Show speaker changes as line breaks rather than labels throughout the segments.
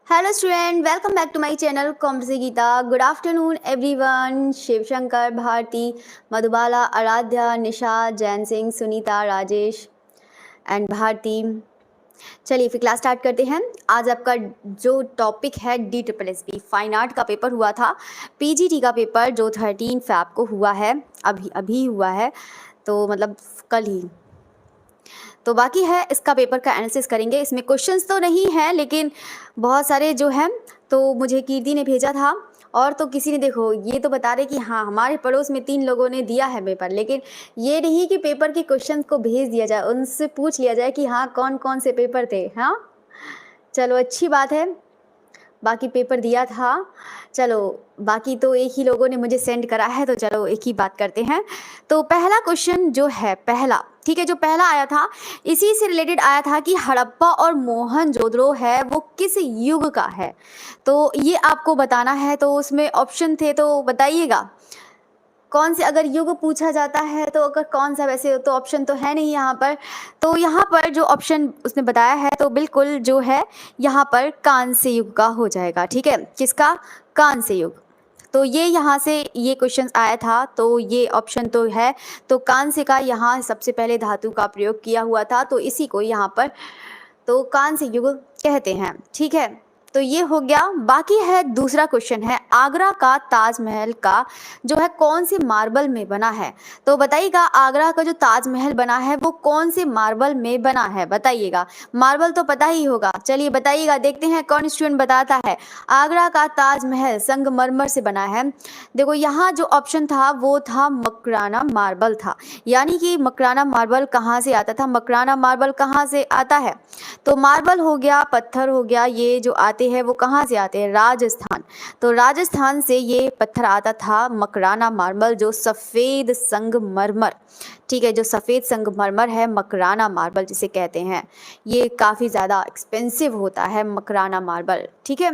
Hello student, welcome back to my channel Compsi Geeta. Good afternoon everyone. Shivshankar, Bharti, Madhubala, Aaradhya, Nisha, Jain Singh, Sunita, Rajesh and Bharti. चलिए फिर class start करते हैं। आज आपका जो टॉपिक है DSSB फाइन आर्ट का पेपर हुआ था। PGT का पेपर जो 13 फ़रवरी को हुआ है, अभी अभी हुआ है, तो मतलब कल ही। तो बाकी है इसका पेपर का एनालिसिस करेंगे। इसमें क्वेश्चंस तो नहीं है लेकिन बहुत सारे जो हैं, तो मुझे कीर्ति ने भेजा था और तो किसी ने, देखो ये तो बता रहे कि हाँ हमारे पड़ोस में 3 लोगों ने दिया है पेपर, लेकिन ये नहीं कि पेपर के क्वेश्चंस को भेज दिया जाए, उनसे पूछ लिया जाए कि हाँ कौन कौन से पेपर थे। हाँ चलो अच्छी बात है, बाकी पेपर दिया था। चलो बाकी तो एक ही लोगों ने मुझे सेंड करा है, तो चलो एक ही बात करते हैं। तो पहला क्वेश्चन जो है, पहला ठीक है, जो पहला आया था इसी से रिलेटेड आया था कि हड़प्पा और मोहनजोदड़ो है वो किस युग का है, तो ये आपको बताना है। तो उसमें ऑप्शन थे, तो बताइएगा कौन से, अगर युग पूछा जाता है तो अगर कौन सा, वैसे तो ऑप्शन तो है नहीं यहाँ पर। तो यहाँ पर जो ऑप्शन उसने बताया है तो बिल्कुल जो है यहाँ पर कांस्य युग का हो जाएगा। ठीक है, किसका? कांस्य युग। तो ये यहाँ से ये क्वेश्चन आया था, तो ये ऑप्शन तो है। तो कांस्य का यहाँ सबसे पहले धातु का प्रयोग किया हुआ था, तो इसी को यहाँ पर तो कांस्य युग कहते हैं। ठीक है, तो ये हो गया। बाकी है दूसरा क्वेश्चन है, आगरा का ताजमहल का जो है कौन से मार्बल में बना है। तो बताइएगा आगरा का जो ताजमहल बना है वो कौन से मार्बल में बना है, बताइएगा। मार्बल तो पता ही होगा, चलिए बताइएगा, देखते हैं कौन स्टूडेंट बताता है। आगरा का ताजमहल संगमरमर से बना है। देखो यहाँ जो ऑप्शन था वो था मकराना मार्बल था, यानी कि मकराना मार्बल कहाँ से आता था, मकराना मार्बल कहाँ से आता है। तो मार्बल हो गया, पत्थर हो गया, ये जो आते हैं वो कहाँ से आते हैं, राजस्थान। तो राजस्थान से ये पत्थर आता था मकराना मार्बल, जो सफ़ेद संगमरमर, ठीक है, जो सफ़ेद संगमरमर है मकराना मार्बल जिसे कहते हैं। ये काफ़ी ज़्यादा एक्सपेंसिव होता है मकराना मार्बल। ठीक है,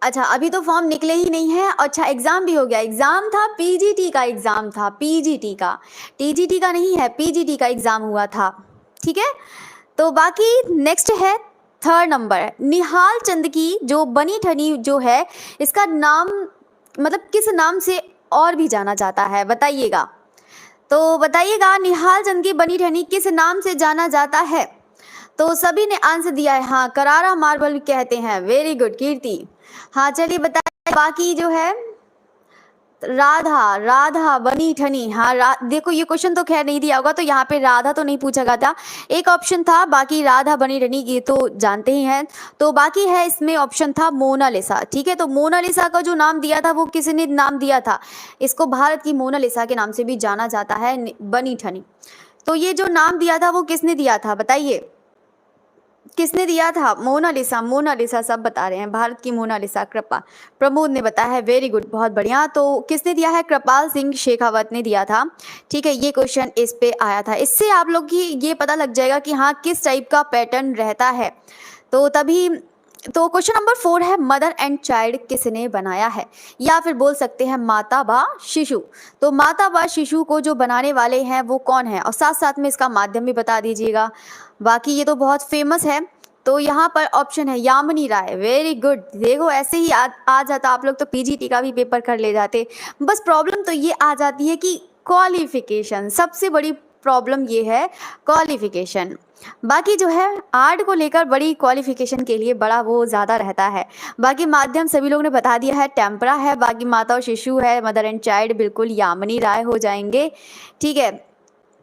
अच्छा अभी तो फॉर्म निकले ही नहीं है। अच्छा एग्ज़ाम भी हो गया, एग्ज़ाम था PGT का, एग्ज़ाम था PGT का, TGT का नहीं है, PGT का एग्ज़ाम हुआ था। ठीक है, तो बाकी नेक्स्ट है थर्ड नंबर, निहाल चंद की जो बनी ठनी जो है, इसका नाम मतलब किस नाम से और भी जाना जाता है, बताइएगा। तो बताइएगा निहाल चंद की बनी ठनी किस नाम से जाना जाता है। तो सभी ने आंसर दिया है, हाँ करारा मार्बल कहते हैं। वेरी गुड कीर्ति। हाँ चलिए बताइए, बाकी जो है राधा, राधा बनी ठनी, हाँ देखो ये क्वेश्चन तो खैर नहीं दिया होगा, तो यहाँ पे राधा तो नहीं पूछा गया था, एक ऑप्शन था, बाकी राधा बनी ठनी ये तो जानते ही हैं। तो बाकी है इसमें ऑप्शन था मोनालिसा। ठीक है, तो मोनालिसा का जो नाम दिया था वो किसने नाम दिया था, इसको भारत की मोनालिसा के नाम से भी जाना जाता है, बनी ठनी। तो ये जो नाम दिया था वो किसने दिया था, बताइए किसने दिया था। मोनालिसा, मोनालिसा सब बता रहे हैं, भारत की मोनालिसा कृपा, प्रमोद ने बताया है। वेरी गुड, बहुत बढ़िया। तो किसने दिया है, कृपाल सिंह शेखावत ने दिया था। ठीक है, ये क्वेश्चन इस पे आया था, इससे आप लोग की ये पता लग जाएगा कि हाँ किस टाइप का पैटर्न रहता है। तो तभी तो क्वेश्चन नंबर 4 है, मदर एंड चाइल्ड किसने बनाया है, या फिर बोल सकते हैं माता बा शिशु। तो माता बा शिशु को जो बनाने वाले हैं वो कौन है, और साथ साथ में इसका माध्यम भी बता दीजिएगा। बाकी ये तो बहुत फेमस है, तो यहाँ पर ऑप्शन है यामिनी राय। वेरी गुड, देखो ऐसे ही आ जाता आप लोग तो PGT का भी पेपर कर ले जाते। बस प्रॉब्लम तो ये आ जाती है कि क्वालिफिकेशन, सबसे बड़ी प्रॉब्लम ये है क्वालिफिकेशन। बाकी जो है आर्ट को लेकर बड़ी क्वालिफिकेशन के लिए बड़ा वो ज़्यादा रहता है। बाकी माध्यम सभी लोगों ने बता दिया है, टेम्परा है, बाकी माता और शिशु है, मदर एंड चाइल्ड बिल्कुल यामिनी राय हो जाएंगे। ठीक है,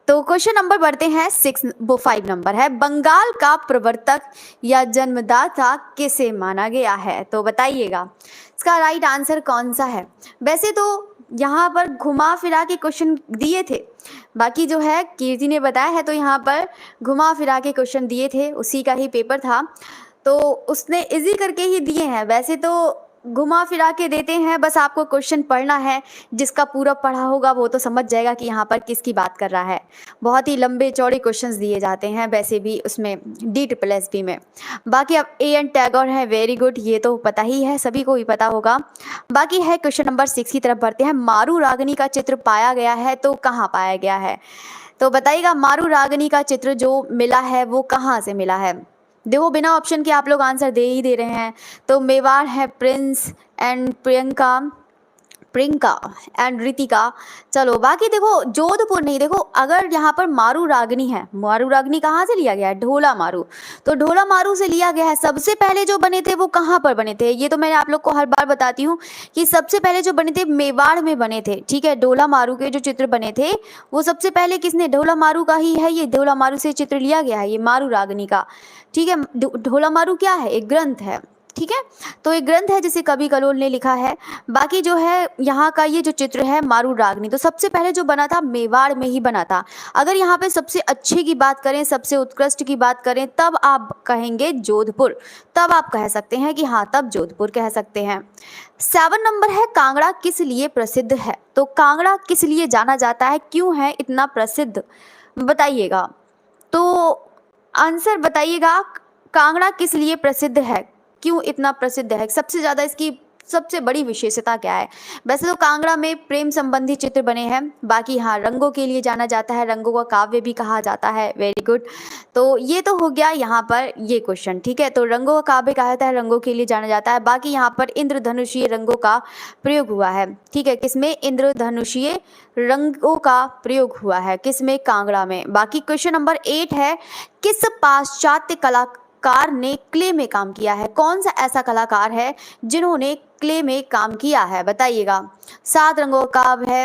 तो क्वेश्चन नंबर बढ़ते हैं 5 नंबर है, बंगाल का प्रवर्तक या जन्मदाता किसे माना गया है। तो बताइएगा इसका राइट आंसर कौन सा है। वैसे तो यहाँ पर घुमा फिरा के क्वेश्चन दिए थे, बाकी जो है कीर्ति ने बताया है, तो यहाँ पर घुमा फिरा के क्वेश्चन दिए थे, उसी का ही पेपर था, तो उसने इजी करके ही दिए हैं। वैसे तो घुमा फिरा के देते हैं, बस आपको क्वेश्चन पढ़ना है, जिसका पूरा पढ़ा होगा वो तो समझ जाएगा कि यहाँ पर किसकी बात कर रहा है। बहुत ही लंबे चौड़े क्वेश्चंस दिए जाते हैं वैसे भी उसमें DSSB में। बाकी अब A.N. टैगोर है। वेरी गुड, ये तो पता ही है, सभी को ही पता होगा। बाकी है क्वेश्चन नंबर 6 की तरफ बढ़ते हैं, मारू रागनी का चित्र पाया गया है, तो कहाँ पाया गया है। तो बताइएगा मारू रागनी का चित्र जो मिला है वो कहाँ से मिला है। देखो बिना ऑप्शन के आप लोग आंसर दे ही दे रहे हैं। तो मेवाड़ है Prince and Priyanka, Priyanka and Ritika. चलो बाकी देखो जोधपुर नहीं, देखो अगर यहाँ पर मारू रागनी है, मारू रागनी कहाँ से लिया गया है, ढोला मारू। तो ढोला मारू से लिया गया है। सबसे पहले जो बने थे वो कहाँ पर बने थे, ये तो मैं आप लोग को हर बार बताती हूँ कि सबसे पहले जो बने थे मेवाड़ में बने थे। ठीक है, ढोला मारू के जो चित्र बने थे वो सबसे पहले किसने, ढोला मारू का ही है ये, ढोला मारू से चित्र लिया गया है ये मारू रागनी का। ठीक है, ढोला मारू क्या है, एक ग्रंथ है। ठीक है, तो एक ग्रंथ है जिसे कवि कलोल ने लिखा है। बाकी जो है यहाँ का ये जो चित्र है मारू रागनी, तो सबसे पहले जो बना था मेवाड़ में ही बना था। अगर यहाँ पे सबसे अच्छे की बात करें, सबसे उत्कृष्ट की बात करें, तब आप कहेंगे जोधपुर, तब आप कह सकते हैं कि हाँ तब जोधपुर कह सकते हैं। 7 नंबर है कांगड़ा किस लिए प्रसिद्ध है। तो कांगड़ा किस लिए जाना जाता है, क्यों है इतना प्रसिद्ध, बताइएगा। तो आंसर बताइएगा, कांगड़ा किस लिए प्रसिद्ध है, क्यों इतना प्रसिद्ध है, सबसे ज़्यादा इसकी सबसे बड़ी विशेषता क्या है। वैसे तो कांगड़ा में प्रेम संबंधी चित्र बने हैं। बाकी हाँ रंगों के लिए जाना जाता है, रंगों का काव्य भी कहा जाता है। Very good. तो ये तो हो गया यहाँ पर ये क्वेश्चन। ठीक है, तो रंगों का काव्य कहा जाता है, रंगों के लिए जाना जाता है। बाकी यहाँ पर इंद्रधनुषीय रंगों का प्रयोग हुआ है। ठीक है, किसमें, इंद्रधनुषीय रंगों का प्रयोग हुआ है, किसमें, कांगड़ा में। बाकी क्वेश्चन नंबर 8 है, किस पाश्चात्य कलाकार ने क्ले में काम किया है। कौन सा ऐसा कलाकार है जिन्होंने क्ले में काम किया है, बताइएगा। 7 रंगों का है।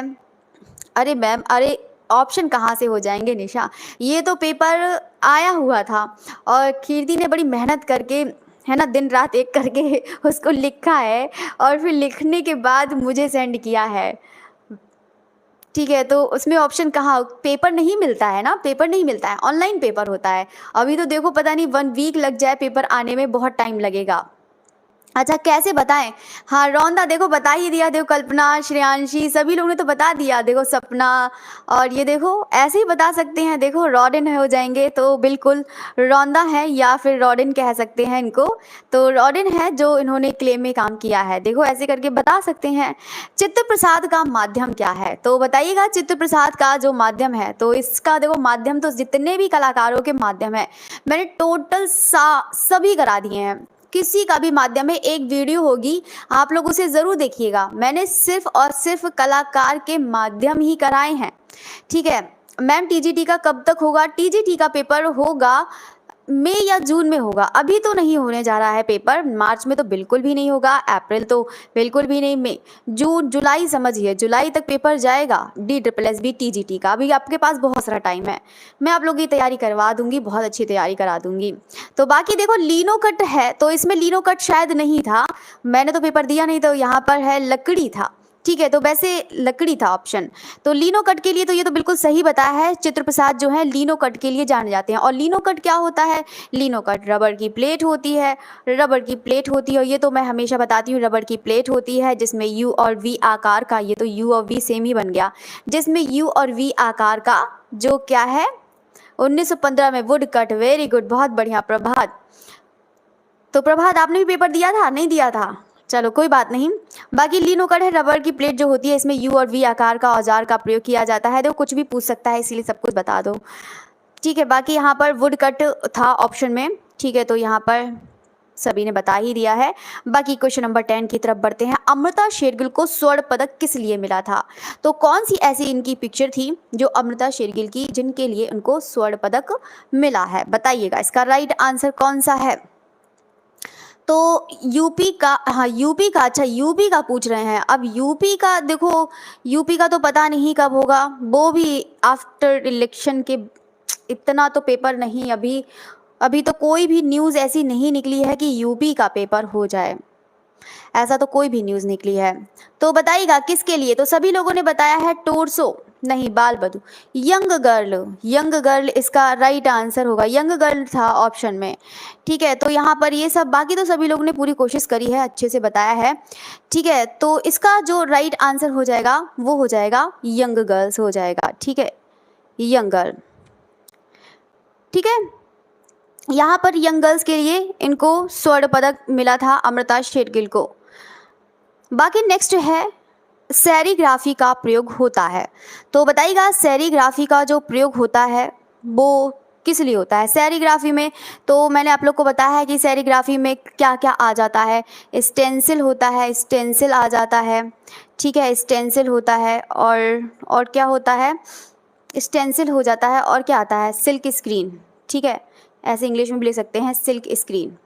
अरे मैम, अरे ऑप्शन कहाँ से हो जाएंगे निशा, ये तो पेपर आया हुआ था और कीर्ति ने बड़ी मेहनत करके, है ना, दिन रात एक करके उसको लिखा है और फिर लिखने के बाद मुझे सेंड किया है। ठीक है, तो उसमें ऑप्शन कहाँ, पेपर नहीं मिलता है ना, पेपर नहीं मिलता है, ऑनलाइन पेपर होता है। अभी तो देखो पता नहीं 1 वीक लग जाए, पेपर आने में बहुत टाइम लगेगा। अच्छा कैसे बताएं, हाँ रौंदा देखो बता ही दिया, देखो कल्पना, श्रेयांशी, सभी लोगों ने तो बता दिया। देखो सपना, और ये देखो ऐसे ही बता सकते हैं, देखो रॉडिन हो जाएंगे, तो बिल्कुल रौंदा है या फिर रॉडिन कह सकते हैं इनको। तो रॉडिन है जो इन्होंने क्ले में काम किया है, देखो ऐसे करके बता सकते हैं। चित्त प्रसाद का माध्यम क्या है, तो बताइएगा चित्त प्रसाद का जो माध्यम है, तो इसका देखो माध्यम तो जितने भी कलाकारों के माध्यम है मैंने टोटल सभी करा दिए हैं। किसी का भी माध्यम है, एक वीडियो होगी आप लोग उसे ज़रूर देखिएगा, मैंने सिर्फ और सिर्फ कलाकार के माध्यम ही कराए हैं। ठीक है मैम, टीजीटी का कब तक होगा, टीजीटी का पेपर होगा मई या जून में होगा, अभी तो नहीं होने जा रहा है पेपर, मार्च में तो बिल्कुल भी नहीं होगा, अप्रैल तो बिल्कुल भी नहीं, मई जून जुलाई समझिए, जुलाई तक पेपर जाएगा DSSB TGT का। अभी आपके पास बहुत सारा टाइम है, मैं आप लोगों की तैयारी करवा दूंगी, बहुत अच्छी तैयारी करा दूंगी। तो बाकी देखो लीनो कट है, तो इसमें लीनो कट शायद नहीं था, मैंने तो पेपर दिया नहीं, तो यहाँ पर है लकड़ी था। ठीक है, तो वैसे लकड़ी था ऑप्शन, तो लीनो कट के लिए तो ये तो बिल्कुल सही बताया है। चित्र प्रसाद जो है लीनो कट के लिए जाने जाते हैं। और लीनो कट क्या होता है, लीनो कट रबड़ की प्लेट होती है, रबड़ की प्लेट होती है, और ये तो मैं हमेशा बताती हूँ, रबड़ की प्लेट होती है जिसमें U और V आकार का, ये तो U और V सेम ही बन गया, जिसमें U और V आकार का जो क्या है 1915 में वुड कट। वेरी गुड, बहुत बढ़िया प्रभात। तो प्रभात आपने भी पेपर दिया था, नहीं दिया था, चलो कोई बात नहीं। बाकी लीनो कट है, रबर की प्लेट जो होती है, इसमें U और V आकार का औजार का प्रयोग किया जाता है। तो कुछ भी पूछ सकता है, इसीलिए सब कुछ बता दो। ठीक है, बाकी यहाँ पर वुड कट था ऑप्शन में। ठीक है, तो यहाँ पर सभी ने बता ही दिया है। बाकी क्वेश्चन नंबर 10 की तरफ बढ़ते हैं। अमृता शेरगिल को स्वर्ण पदक किस लिए मिला था, तो कौन सी ऐसी इनकी पिक्चर थी जो अमृता शेरगिल की, जिनके लिए उनको स्वर्ण पदक मिला है, बताइएगा। इसका राइट आंसर कौन सा है, तो यूपी का, हाँ यूपी का, अच्छा यूपी का पूछ रहे हैं। अब यूपी का देखो, यूपी का तो पता नहीं कब होगा, वो भी आफ्टर इलेक्शन के, इतना तो पेपर नहीं, अभी तो कोई भी न्यूज़ ऐसी नहीं निकली है कि यूपी का पेपर हो जाए, ऐसा तो कोई भी न्यूज़ निकली है। तो बताइएगा किसके लिए, तो सभी लोगों ने बताया है टोरसो, नहीं बाल बधू, यंग गर्ल, यंग गर्ल इसका राइट आंसर होगा, यंग गर्ल था ऑप्शन में। ठीक है, तो यहाँ पर ये सब, बाकी तो सभी लोगों ने पूरी कोशिश करी है, अच्छे से बताया है। ठीक है, तो इसका जो राइट आंसर हो जाएगा वो हो जाएगा यंग गर्ल्स हो जाएगा। ठीक है, यंग गर्ल। ठीक है, यहाँ पर यंग गर्ल्स के लिए इनको स्वर्ण पदक मिला था अमृता शेरगिल को। बाकी नेक्स्ट है सेरीग्राफी का प्रयोग होता है, तो बताइएगा सेरीग्राफी का जो प्रयोग होता है वो किस लिए होता है सेरिग्राफी में? तो मैंने आप लोग को बताया है कि सेरिग्राफी में क्या क्या आ जाता है। स्टेंसिल होता है, स्टेंसिल आ जाता है, ठीक है, स्टेंसिल होता है, और क्या होता है, स्टेंसिल हो जाता है, और क्या आता है, सिल्क स्क्रीन, ठीक है, ऐसे इंग्लिश में भी लिख सकते हैं सिल्क स्क्रीन।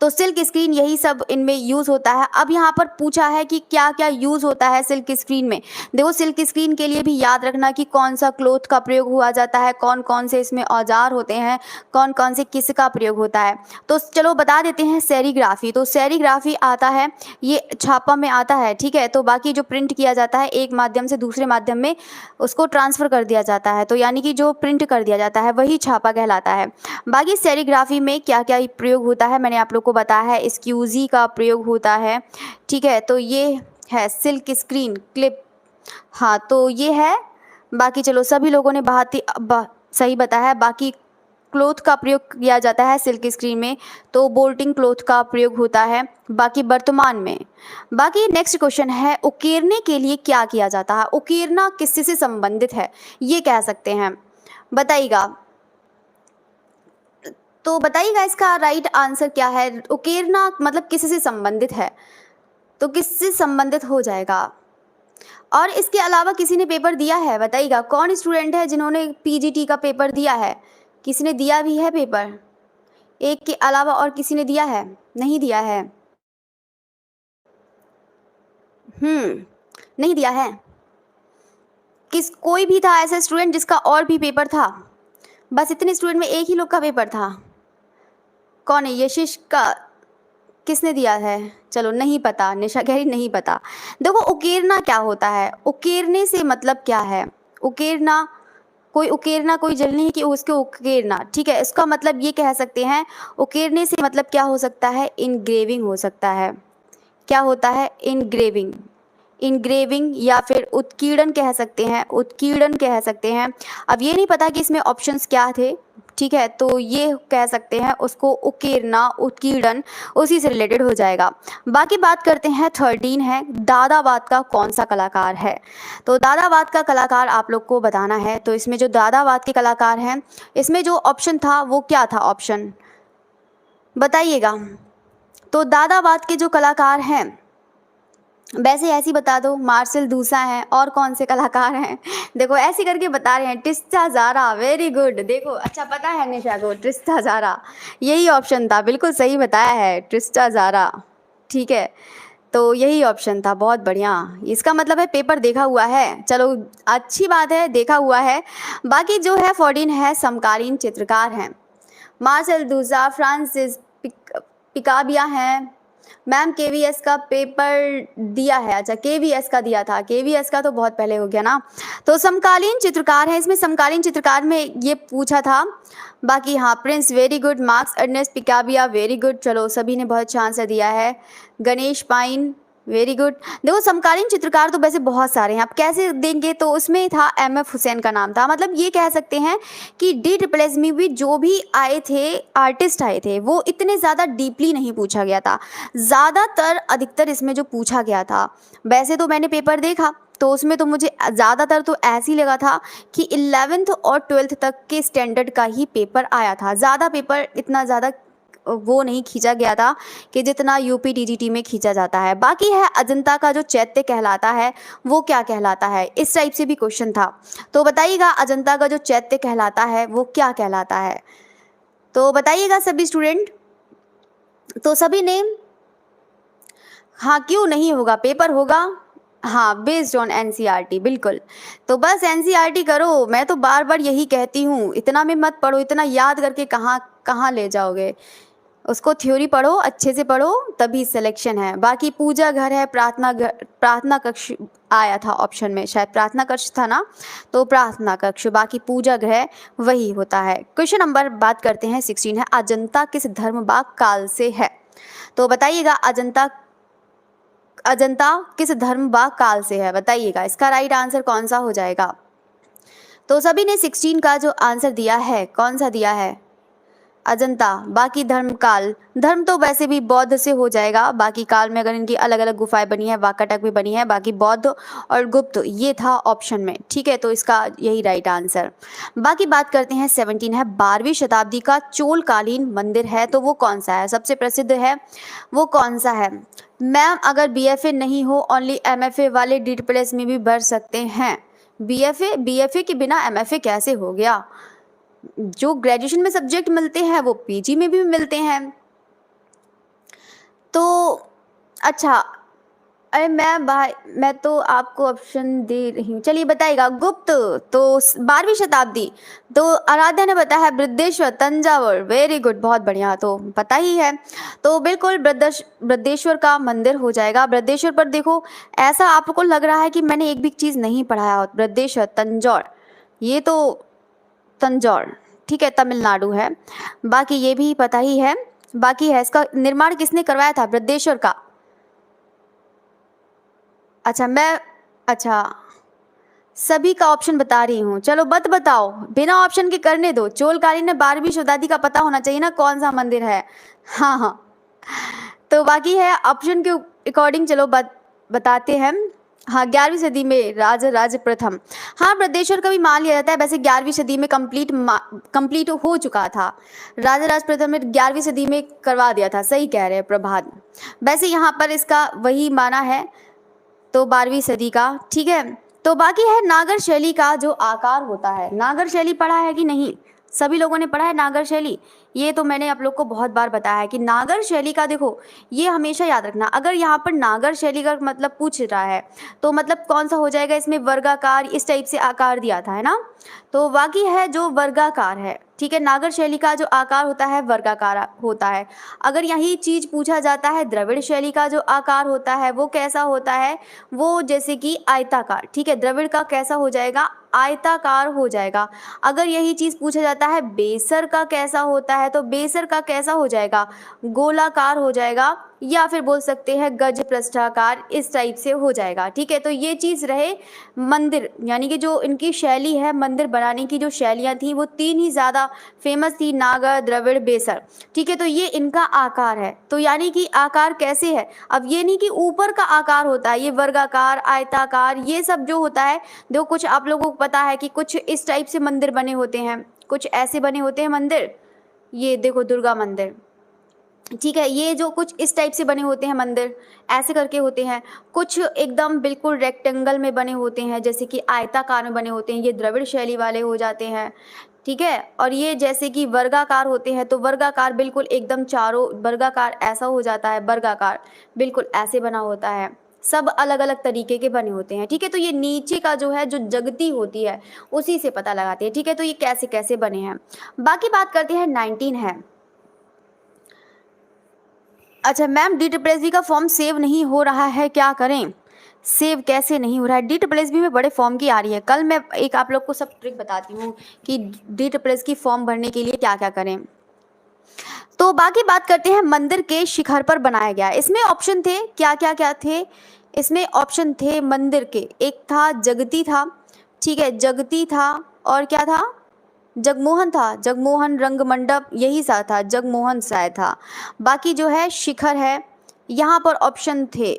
तो सिल्क स्क्रीन यही सब इनमें यूज़ होता है। अब यहाँ पर पूछा है कि क्या क्या यूज़ होता है सिल्क स्क्रीन में। देखो सिल्क स्क्रीन के लिए भी याद रखना कि कौन सा क्लोथ का प्रयोग हुआ जाता है, कौन कौन से इसमें औजार होते हैं, कौन कौन से किसका प्रयोग होता है। तो चलो बता देते हैं सेरीग्राफी। तो सेरीग्राफी आता है, ये छापा में आता है, ठीक है। तो बाकी जो प्रिंट किया जाता है एक माध्यम से दूसरे माध्यम में उसको ट्रांसफ़र कर दिया जाता है, तो यानी कि जो प्रिंट कर दिया जाता है वही छापा कहलाता है। बाकी सेरीग्राफी में क्या क्या प्रयोग होता है मैंने आप लोग को बताया है। स्क्यूजी का प्रयोग होता है, ठीक है। तो ये है सिल्क स्क्रीन क्लिप, हाँ तो ये है। बाकी चलो सभी लोगों ने बहुत ही सही बताया है। बाकी क्लोथ का प्रयोग किया जाता है सिल्क स्क्रीन में, तो बोल्टिंग क्लोथ का प्रयोग होता है बाकी वर्तमान में। बाकी नेक्स्ट क्वेश्चन है, उकेरने के लिए क्या किया जाता है? उकेरना किससे से संबंधित है ये कह सकते हैं, बताइएगा। तो बताइएगा इसका राइट आंसर क्या है। उकेरना मतलब किससे संबंधित है, तो किससे संबंधित हो जाएगा। और इसके अलावा किसी ने पेपर दिया है, बताइएगा कौन स्टूडेंट है जिन्होंने पीजीटी का पेपर दिया है? किसी ने दिया भी है पेपर? एक के अलावा और किसी ने दिया है? नहीं दिया है, नहीं दिया है। कोई भी था ऐसा स्टूडेंट जिसका और भी पेपर था? बस इतने स्टूडेंट में एक ही लोग का पेपर था। कौन है? यशिश का किसने दिया है? चलो नहीं पता, निशा कह रही नहीं पता। देखो उकेरना क्या होता है, उकेरने से मतलब क्या है? उकेरना कोई जल नहीं कि उसको उकेरना, ठीक है। इसका मतलब ये कह सकते हैं, उकेरने से मतलब क्या हो सकता है, इनग्रेविंग हो सकता है। क्या होता है? इनग्रेविंग, इनग्रेविंग या फिर उत्कीर्णन कह सकते हैं, उत्कीर्णन कह सकते हैं। अब ये नहीं पता कि इसमें ऑप्शंस क्या थे, ठीक है। तो ये कह सकते हैं उसको उकेरना, उत्कीर्णन, उसी से रिलेटेड हो जाएगा। बाकी बात करते हैं 13 है, दादावाद का कौन सा कलाकार है? तो दादावाद का कलाकार आप लोग को बताना है। तो इसमें जो दादावाद के कलाकार हैं, इसमें जो ऑप्शन था वो क्या था, ऑप्शन बताइएगा। तो दादावाद के जो कलाकार हैं, वैसे ऐसी बता दो, मार्शल दूसा हैं, और कौन से कलाकार हैं? देखो ऐसे करके बता रहे हैं, ट्रिस्टा ज़ारा, वेरी गुड। देखो अच्छा पता है निशा को, ट्रिस्टा ज़ारा यही ऑप्शन था, बिल्कुल सही बताया है, ट्रिस्टा ज़ारा, ठीक है। तो यही ऑप्शन था, बहुत बढ़िया। इसका मतलब है पेपर देखा हुआ है, चलो अच्छी बात है, देखा हुआ है। बाकी जो है 14 है, समकालीन चित्रकार हैं। मार्शल दूसा, फ्रांसिस पिकाबिया हैं। मैम केवीएस का पेपर दिया है, अच्छा केवीएस का दिया था, केवीएस का तो बहुत पहले हो गया ना। तो समकालीन चित्रकार है, इसमें समकालीन चित्रकार में ये पूछा था। बाकी हाँ Prince, very good. Marx Ernst Picabia, very good. चलो सभी ने बहुत अच्छा आंसर दिया है। Ganesh Pyne, very good. देखो समकालीन चित्रकार तो वैसे बहुत सारे हैं, आप कैसे देंगे, तो उसमें था एमएफ हुसैन का नाम था। मतलब ये कह सकते हैं कि डी ट्रिपल एस में भी जो भी आए थे, आर्टिस्ट आए थे, वो इतने ज़्यादा डीपली नहीं पूछा गया था। ज़्यादातर अधिकतर इसमें जो पूछा गया था, वैसे तो मैंने पेपर देखा तो उसमें तो मुझे ज़्यादातर तो ऐसे ही लगा था कि 11th और 12th तक के स्टैंडर्ड का ही पेपर आया था। ज़्यादा पेपर इतना ज़्यादा वो नहीं खींचा गया था कि जितना यूपी टीजीटी में खींचा जाता है। बाकी है अजंता का जो चैत्य कहलाता है वो क्या कहलाता है, इस टाइप से भी क्वेश्चन था। तो बताइएगा अजंता का जो चैत्य कहलाता है वो क्या कहलाता है, तो बताइएगा सभी स्टूडेंट। तो सभी ने हाँ, क्यों नहीं होगा, पेपर होगा, हाँ बेस्ड ऑन एनसीईआरटी, बिल्कुल। तो बस एनसीईआरटी करो, मैं तो बार बार यही कहती हूँ, इतना में मत पढ़ो, इतना याद करके कहाँ कहाँ ले जाओगे। उसको थ्योरी पढ़ो, अच्छे से पढ़ो, तभी सिलेक्शन है। बाकी पूजा घर है, प्रार्थना कक्ष आया था ऑप्शन में, शायद प्रार्थना कक्ष था ना, तो प्रार्थना कक्ष। बाकी पूजा गृह वही होता है। क्वेश्चन नंबर बात करते हैं 16 है, अजंता किस धर्मवाक काल से है? तो बताइएगा अजंता किस धर्मवाक काल से है, बताइएगा। इसका राइट आंसर कौन सा हो जाएगा? तो सभी ने 16 का जो आंसर दिया है, कौन सा दिया है? अजंता, बाकी धर्मकाल, धर्म तो वैसे भी बौद्ध से हो जाएगा, बाकी काल में अगर इनकी अलग अलग गुफाएं बनी है, वाकाटक भी बनी है, बाकी बौद्ध और गुप्त ये था ऑप्शन में, ठीक है, तो इसका यही राइट आंसर। बाकी बात करते हैं 17 है, 12वीं शताब्दी का चोलकालीन मंदिर है तो वो कौन सा है, सबसे प्रसिद्ध है वो कौन सा है। मैम अगर बीएफए नहीं हो ओनली एमएफए वाले DPLS में भी भर सकते हैं। बीएफए के बिना एमएफए कैसे हो गया, जो ग्रेजुएशन में सब्जेक्ट मिलते हैं वो पीजी में भी मिलते हैं। तो अच्छा, अरे मैं तो आपको ऑप्शन दे रही हूँ, चलिए बताइएगा। गुप्त तो 12वीं शताब्दी, तो आराध्या ने बताया है बृहदेश्वर तंजावुर, वेरी गुड, बहुत बढ़िया, तो पता ही है, तो बिल्कुल बृहदेश्वर का मंदिर हो जाएगा। बृहदेश्वर पर देखो, ऐसा आपको लग रहा है कि मैंने एक भी चीज़ नहीं पढ़ाया हो। बृहदेश्वर तंजौर, ये तो तंजौर, ठीक है, तमिलनाडु है, बाकी ये भी पता ही है। बाकी है इसका निर्माण किसने करवाया था बृहदेश्वर का। अच्छा सभी का ऑप्शन बता रही हूँ, चलो बताओ, बिना ऑप्शन के करने दो। चोलकालीन में 12वीं शताब्दी का पता होना चाहिए ना कौन सा मंदिर है। हाँ, तो बाकी है ऑप्शन के अकॉर्डिंग, चलो बताते हैं। हाँ, 11वीं सदी में राज प्रथम, हाँ बृहदेश्वर का भी मान लिया जाता है, वैसे 11वीं सदी में कंप्लीट हो चुका था। राज प्रथम ने 11वीं सदी में करवा दिया था, सही कह रहे हैं प्रभात। वैसे यहाँ पर इसका वही माना है, तो 12वीं सदी का, ठीक है। तो बाकी है नागर शैली का जो आकार होता है, नागर शैली पढ़ा है कि नहीं, सभी लोगों ने पढ़ा है नागर शैली। ये तो मैंने आप लोग को बहुत बार बताया है कि नागर शैली का, देखो ये हमेशा याद रखना, अगर यहाँ पर नागर शैली का मतलब पूछ रहा है तो मतलब कौन सा हो जाएगा, इसमें वर्गाकार इस टाइप से आकार दिया था, है ना, तो बाकी है जो वर्गाकार है, ठीक है। नागर शैली का जो आकार होता है वर्गाकार होता है। अगर यही चीज पूछा जाता है द्रविड़ शैली का जो आकार होता है वो कैसा होता है, वो जैसे कि आयताकार, ठीक है, द्रविड़ का कैसा हो जाएगा, आयताकार हो जाएगा। अगर यही चीज पूछा जाता है बेसर का कैसा होता है, तो बेसर का कैसा हो जाएगा, गोलाकार हो जाएगा, या फिर बोल सकते हैं गज पृष्ठाकार, इस टाइप से हो जाएगा, ठीक है। तो ये चीज रहे मंदिर, यानी कि जो इनकी शैली है, मंदिर बनाने की जो शैलियां थी वो 3 ही ज्यादा फेमस थी, नागर, द्रविड़, बेसर, ठीक है। तो ये इनका आकार है, तो यानी कि आकार कैसे है, अब ये नहीं कि ऊपर का आकार होता है, ये वर्गाकार, आयताकार, ये सब जो होता है, जो कुछ आप लोगों को पता है कि कुछ इस टाइप से मंदिर बने होते हैं, कुछ ऐसे बने होते हैं मंदिर, ये देखो दुर्गा मंदिर, ठीक है, ये जो कुछ इस टाइप से बने होते हैं मंदिर, ऐसे करके होते हैं, कुछ एकदम बिल्कुल रेक्टेंगल में बने होते हैं, जैसे कि आयताकार में बने होते हैं, ये द्रविड़ शैली वाले हो जाते हैं, ठीक है। और ये जैसे कि वर्गाकार होते हैं, तो वर्गाकार बिल्कुल एकदम चारों वर्गाकार ऐसा हो जाता है, वर्गाकार बिल्कुल ऐसे बना होता है, सब अलग अलग तरीके के बने होते हैं, ठीक है। तो ये नीचे का जो है जो जगती होती है उसी से पता लगाते हैं, ठीक है। तो ये कैसे कैसे बने हैं। बाकी बात करते हैं 19 है। अच्छा मैम, DSSB का फॉर्म सेव नहीं हो रहा है, क्या करें, सेव कैसे नहीं हो रहा है। DSSB में बड़े फॉर्म की आ रही है, कल मैं एक आप लोग को सब ट्रिक बताती हूँ कि DSSB की फॉर्म भरने के लिए क्या क्या करें। तो बाकी बात करते हैं मंदिर के शिखर पर बनाया गया, इसमें ऑप्शन थे क्या क्या क्या थे, इसमें ऑप्शन थे मंदिर के, एक था जगती था, ठीक है, जगती था, और क्या था, जगमोहन था, जगमोहन, रंग मंडप, यही सा था, जगमोहन शायद था। बाकी जो है शिखर है, यहाँ पर ऑप्शन थे,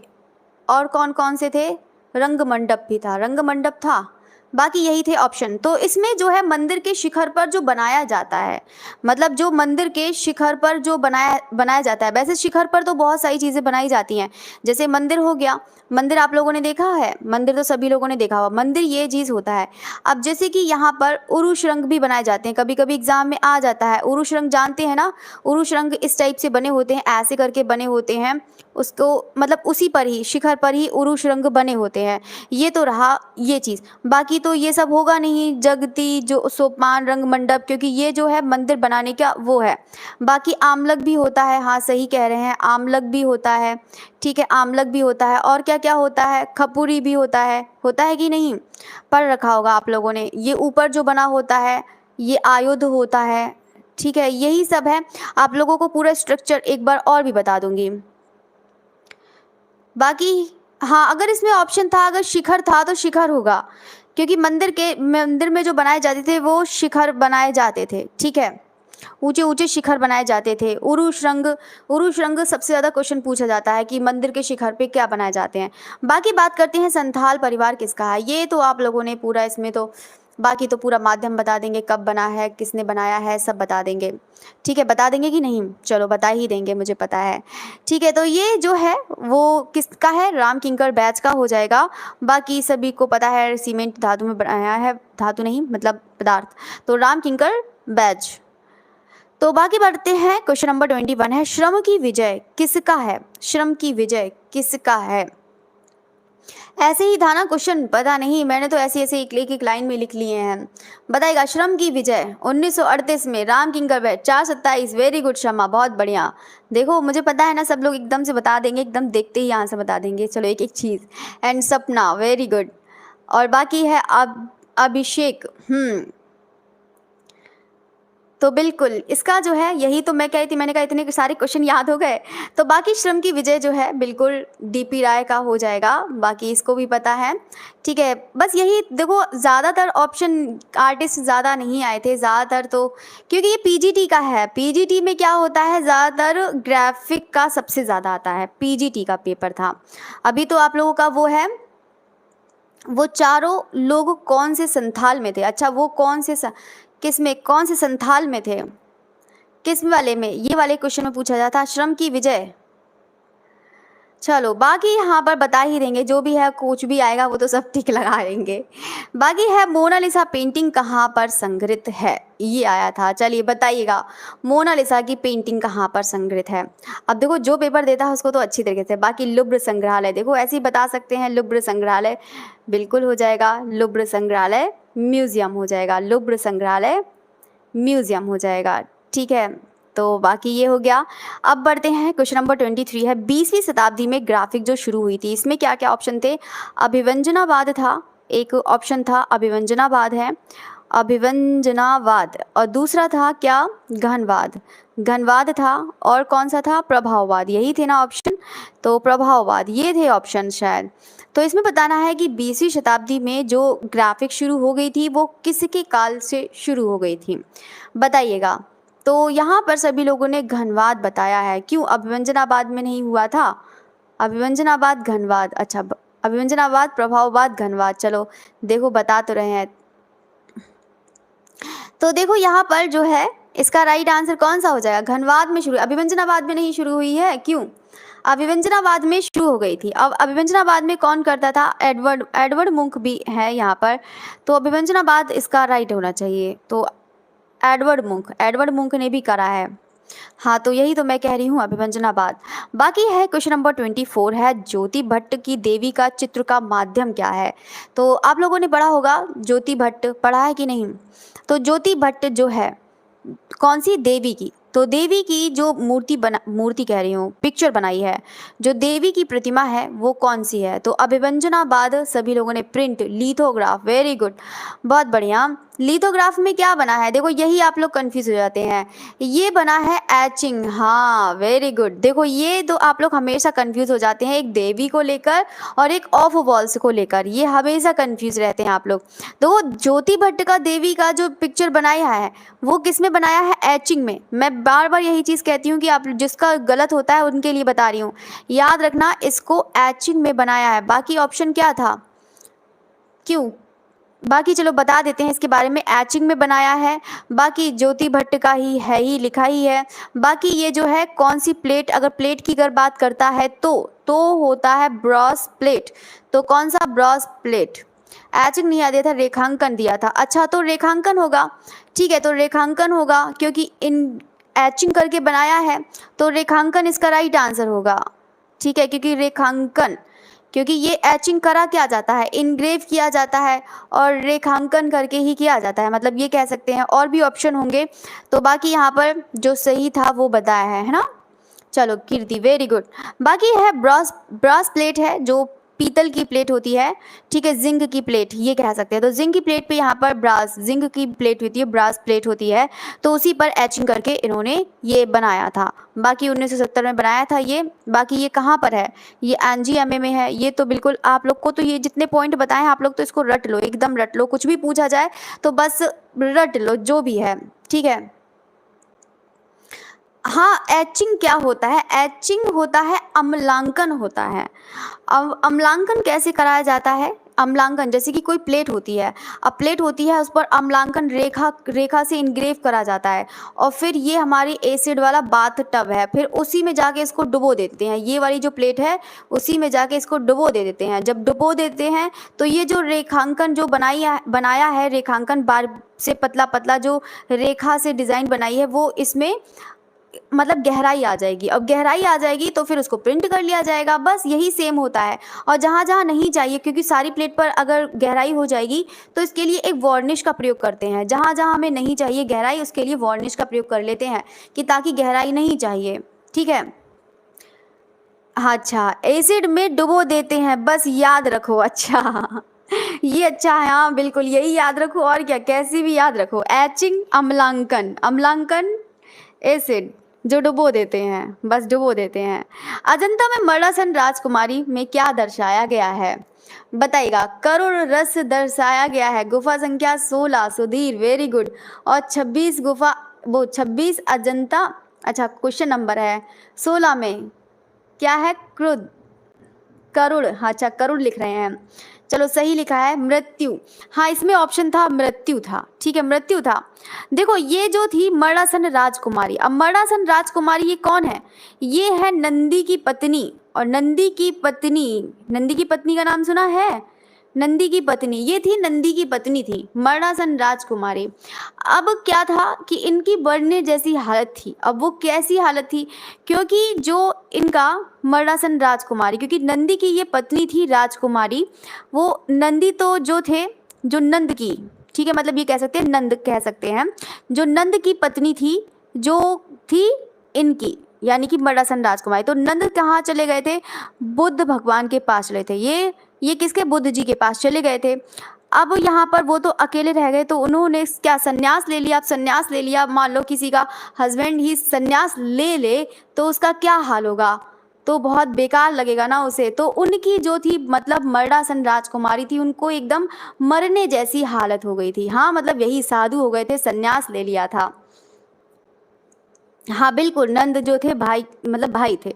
और कौन कौन से थे, रंग मंडप भी था, रंग मंडप था, बाकी यही थे ऑप्शन। तो इसमें जो है मंदिर के शिखर पर जो बनाया जाता है, मतलब जो मंदिर के शिखर पर जो बनाया जाता है, वैसे शिखर पर तो बहुत सारी चीज़ें बनाई जाती हैं, जैसे मंदिर हो गया, मंदिर आप लोगों ने देखा है, मंदिर तो सभी लोगों ने देखा हुआ, मंदिर ये चीज़ होता है। अब जैसे कि यहाँ पर उरुश रंग भी बनाए जाते हैं, कभी कभी एग्जाम में आ जाता है, उरुश रंग जानते हैं ना, उरुश रंग इस टाइप से बने होते हैं, ऐसे करके बने होते हैं, उसको मतलब उसी पर ही शिखर पर ही उरुश रंग बने होते हैं। ये तो रहा ये चीज़, बाकी तो ये सब होगा नहीं, जगती जो सोपान, रंग मंडप, क्योंकि ये जो है मंदिर बनाने का वो है। बाकी आमलक भी होता है, हाँ सही कह रहे हैं, आमलक भी होता है, ठीक है, आमलक भी होता है, और क्या क्या होता है, खपुरी भी होता है कि नहीं, पढ़ रखा होगा आप लोगों ने। ये ऊपर जो बना होता है ये आयुध होता है, ठीक है, यही सब है। आप लोगों को पूरा स्ट्रक्चर एक बार और भी बता दूंगी। बाकी हाँ, अगर इसमें ऑप्शन था, अगर शिखर था तो शिखर होगा, क्योंकि मंदिर में जो बनाए जाते थे वो शिखर बनाए जाते थे, ठीक है। ऊंचे ऊंचे शिखर बनाए जाते थे। उरुश्रंग सबसे ज़्यादा क्वेश्चन पूछा जाता है कि मंदिर के शिखर पे क्या बनाए जाते हैं। बाकी बात करते हैं संथाल परिवार किसका है। ये तो आप लोगों ने पूरा इसमें तो बाकी तो पूरा माध्यम बता देंगे, कब बना है, किसने बनाया है, सब बता देंगे। ठीक है, बता देंगे कि नहीं? चलो बता ही देंगे, मुझे पता है। ठीक है, तो ये जो है वो किसका है? राम किंकर बैच का हो जाएगा। बाकी सभी को पता है सीमेंट धातु में बनाया है, धातु नहीं मतलब पदार्थ, तो राम किंकर बैच। तो बाकी बढ़ते हैं, क्वेश्चन नंबर 21 है, श्रम की विजय किसका है? श्रम की विजय किसका है? ऐसे ही था ना क्वेश्चन, पता नहीं, मैंने तो ऐसे ऐसे एक लाइन में लिख लिए हैं। बताइएगा, श्रम की विजय 1938 में राम किंकर बैच 427। वेरी गुड शर्मा, बहुत बढ़िया। देखो मुझे पता है ना, सब लोग एकदम से बता देंगे, एकदम देखते ही यहाँ से बता देंगे। चलो एक एक चीज़। एंड सपना, वेरी गुड। और बाकी है अब अभिषेक। तो बिल्कुल इसका जो है, यही तो मैं कह रही थी, मैंने कहा इतने सारे क्वेश्चन याद हो गए। तो बाकी श्रम की विजय जो है बिल्कुल डीपी राय का हो जाएगा, बाकी इसको भी पता है। ठीक है, बस यही देखो, ज़्यादातर ऑप्शन आर्टिस्ट ज़्यादा नहीं आए थे, ज़्यादातर तो क्योंकि ये पीजीटी का है। पीजीटी में क्या होता है, ज़्यादातर ग्राफिक का सबसे ज़्यादा आता है, पीजीटी का पेपर था। अभी तो आप लोगों का वो है, वो चारों लोग कौन से संथाल में थे? अच्छा, वो कौन से किस में, कौन से संथाल में थे, किस वाले में, ये वाले क्वेश्चन में पूछा जाता, श्रम की विजय। चलो बाकी यहाँ पर बता ही देंगे, जो भी है कुछ भी आएगा वो तो सब टिक लगा देंगे। बाकी है मोनालिसा पेंटिंग कहाँ पर संग्रहित है, ये आया था। चलिए बताइएगा, मोनालिसा की पेंटिंग कहाँ पर संग्रहित है। अब देखो जो पेपर देता है उसको तो अच्छी तरीके से। बाकी लुब्र संग्रहालय, देखो ऐसे ही बता सकते हैं, लुब्र संग्रहालय बिल्कुल हो जाएगा, लुब्र संग्रहालय म्यूजियम हो जाएगा, लुब्र संग्रहालय म्यूजियम हो जाएगा। ठीक है, तो बाकी ये हो गया। अब बढ़ते हैं, क्वेश्चन नंबर 23 है, 20वीं शताब्दी में ग्राफिक जो शुरू हुई थी, इसमें क्या क्या ऑप्शन थे? अभिव्यंजनावाद था, एक ऑप्शन था अभिव्यंजनावाद है, अभिव्यंजनावाद, और दूसरा था क्या? घनवाद, घनवाद था, और कौन सा था? प्रभाववाद, यही थे ना ऑप्शन, तो प्रभाववाद ये थे ऑप्शन शायद। तो इसमें बताना है कि 20वीं शताब्दी में जो ग्राफिक शुरू हो गई थी वो किसके काल से शुरू हो गई थी, बताइएगा। तो यहाँ पर सभी लोगों ने घनवाद बताया है, क्यों? अभिव्यंजनावाद में नहीं हुआ था, अभिव्यंजनावाद घनवाद, अच्छा अभिव्यंजनावाद प्रभाववाद घनवाद, चलो देखो बता तो रहे हैं। तो देखो यहाँ पर जो है इसका राइट आंसर कौन सा हो जाएगा? घनवाद में शुरू, अभिव्यंजनावाद में नहीं शुरू हुई है, क्यों? अभिव्यंजनावाद में शुरू हो गई थी। अब अभिव्यंजनावाद में कौन करता था? एडवर्ड मुंक भी है यहाँ पर, तो अभिव्यंजनावाद इसका राइट होना चाहिए। तो एडवर्ड मुंक ने भी करा है। हाँ, तो यही तो मैं कह रही हूँ, अभिव्यंजनावाद। बाकी है क्वेश्चन नंबर 24 है, ज्योति भट्ट की देवी का चित्र का माध्यम क्या है? तो आप लोगों ने पढ़ा होगा, ज्योति भट्ट पढ़ा है कि नहीं? तो ज्योति भट्ट जो है कौन सी देवी की, तो देवी की जो मूर्ति कह रही हूँ, पिक्चर बनाई है, जो देवी की प्रतिमा है वो कौन सी है? तो अभिव्यंजनावाद सभी लोगों ने, प्रिंट, लिथोग्राफ, वेरी गुड, बहुत बढ़िया। लिथोग्राफ में क्या बना है? देखो यही आप लोग कंफ्यूज हो जाते हैं, ये बना है एचिंग। हाँ वेरी गुड, देखो ये तो आप लोग हमेशा कंफ्यूज हो जाते हैं, एक देवी को लेकर और एक ऑफ वॉल्स को लेकर, ये हमेशा कंफ्यूज रहते हैं आप लोग। देखो ज्योति भट्ट का देवी का जो पिक्चर बनाया है वो किस में बनाया है? एचिंग में। मैं बार बार यही चीज़ कहती हूँ कि आप जिसका गलत होता है उनके लिए बता रही हूँ, याद रखना, इसको एचिंग में बनाया है। बाकी ऑप्शन क्या था, क्यों? बाकी चलो बता देते हैं इसके बारे में, एचिंग में बनाया है। बाकी ज्योति भट्ट का ही है, ही लिखा ही है। बाकी ये जो है कौन सी प्लेट, अगर प्लेट की अगर बात करता है तो होता है ब्रॉस प्लेट। तो कौन सा? Bros plate. एचिंग नहीं दिया था, रेखांकन दिया था। अच्छा तो रेखांकन होगा, ठीक है, तो रेखांकन होगा क्योंकि इन एचिंग करके बनाया है, तो रेखांकन इसका राइट आंसर होगा। ठीक है, क्योंकि रेखांकन, क्योंकि ये एचिंग करा क्या जाता है? इनग्रेव किया जाता है, और रेखांकन करके ही किया जाता है, मतलब ये कह सकते हैं। और भी ऑप्शन होंगे, तो बाकी यहाँ पर जो सही था वो बताया है ना। चलो कीर्ति, वेरी गुड। बाकी है ब्रॉस प्लेट है, जो पीतल की प्लेट होती है, ठीक है, जिंक की प्लेट ये कह सकते हैं। तो जिंक की प्लेट पे यहाँ पर ब्रास, जिंक की प्लेट होती है, ब्रास प्लेट होती है, तो उसी पर एचिंग करके इन्होंने ये बनाया था। बाकी 1970 में बनाया था ये। बाकी ये कहाँ पर है? ये एनजीएमए में है। ये तो बिल्कुल आप लोग को तो ये जितने पॉइंट बताए हैं आप लोग तो इसको रट लो, एकदम रट लो, कुछ भी पूछा जाए तो बस रट लो जो भी है, ठीक है। हाँ, एचिंग क्या होता है? एचिंग होता है अम्लांकन होता है। अब अम्लांकन कैसे कराया जाता है? अम्लांकन जैसे कि कोई प्लेट होती है, अब प्लेट होती है उस पर अम्लांकन रेखा रेखा से इनग्रेव करा जाता है और फिर ये हमारी एसिड वाला बाथ टब है, फिर उसी में जाके इसको डुबो देते हैं। ये वाली जो प्लेट है उसी में जाके इसको डुबो दे देते हैं। जब डुबो देते हैं तो ये जो रेखांकन जो बनाया है रेखांकन बार से पतला पतला जो रेखा से डिज़ाइन बनाई है वो इसमें मतलब गहराई आ जाएगी। अब गहराई आ जाएगी तो फिर उसको प्रिंट कर लिया जाएगा, बस यही सेम होता है। और जहाँ जहाँ नहीं चाहिए, क्योंकि सारी प्लेट पर अगर गहराई हो जाएगी तो इसके लिए एक वार्निश का प्रयोग करते हैं। जहाँ जहाँ हमें नहीं चाहिए गहराई उसके लिए वार्निश का प्रयोग कर लेते हैं कि ताकि गहराई नहीं चाहिए, ठीक है। अच्छा, एसिड में डुबो देते हैं, बस याद रखो। अच्छा ये अच्छा है, हाँ बिल्कुल यही याद रखो, और क्या कैसी भी याद रखो। एचिंग अम्लांकन, अम्लांकन एसिड जो डुबो देते हैं, बस डुबो देते हैं। अजंता में मर्दासन राजकुमारी में क्या दर्शाया गया है? बताइएगा। करुण रस दर्शाया गया है। गुफा संख्या 16 सुधीर, वेरी गुड। और 26 गुफा, वो 26 अजंता, अच्छा क्वेश्चन नंबर है 16 में क्या है? क्रुद्ध, करुण, हाँ अच्छा करुण लिख रहे हैं, चलो सही लिखा है मृत्यु। हाँ इसमें ऑप्शन था मृत्यु था, ठीक है मृत्यु था। देखो ये जो थी मर्दासन राजकुमारी, अब मर्दासन राजकुमारी ये कौन है? ये है नंदी की पत्नी, और नंदी की पत्नी, नंदी की पत्नी का नाम सुना है? नंदी की पत्नी, ये थी नंदी की पत्नी थी मर्दासन राजकुमारी। अब क्या था कि इनकी बढ़ने जैसी हालत थी। अब वो कैसी हालत थी? क्योंकि जो इनका मर्दासन राजकुमारी, क्योंकि नंदी की ये पत्नी थी राजकुमारी, वो नंदी तो जो थे, जो नंद की, ठीक है मतलब ये कह सकते हैं नंद कह सकते हैं, जो नंद की पत्नी थी, जो थी इनकी यानी कि मर्दासन राजकुमारी। तो नंद कहाँ चले गए थे? बुद्ध भगवान के पास चले थे। ये किसके? बुद्ध जी के पास चले गए थे। अब यहाँ पर वो तो अकेले रह गए, तो उन्होंने क्या संन्यास ले लिया। अब संन्यास ले लिया, मान लो किसी का हस्बैंड ही संन्यास ले ले तो उसका क्या हाल होगा? तो बहुत बेकार लगेगा ना उसे। तो उनकी जो थी मतलब मर्दासन राजकुमारी थी, उनको एकदम मरने जैसी हालत हो गई थी। हाँ मतलब यही साधु हो गए थे, संन्यास ले लिया था। हाँ बिल्कुल, नंद जो थे भाई मतलब भाई थे।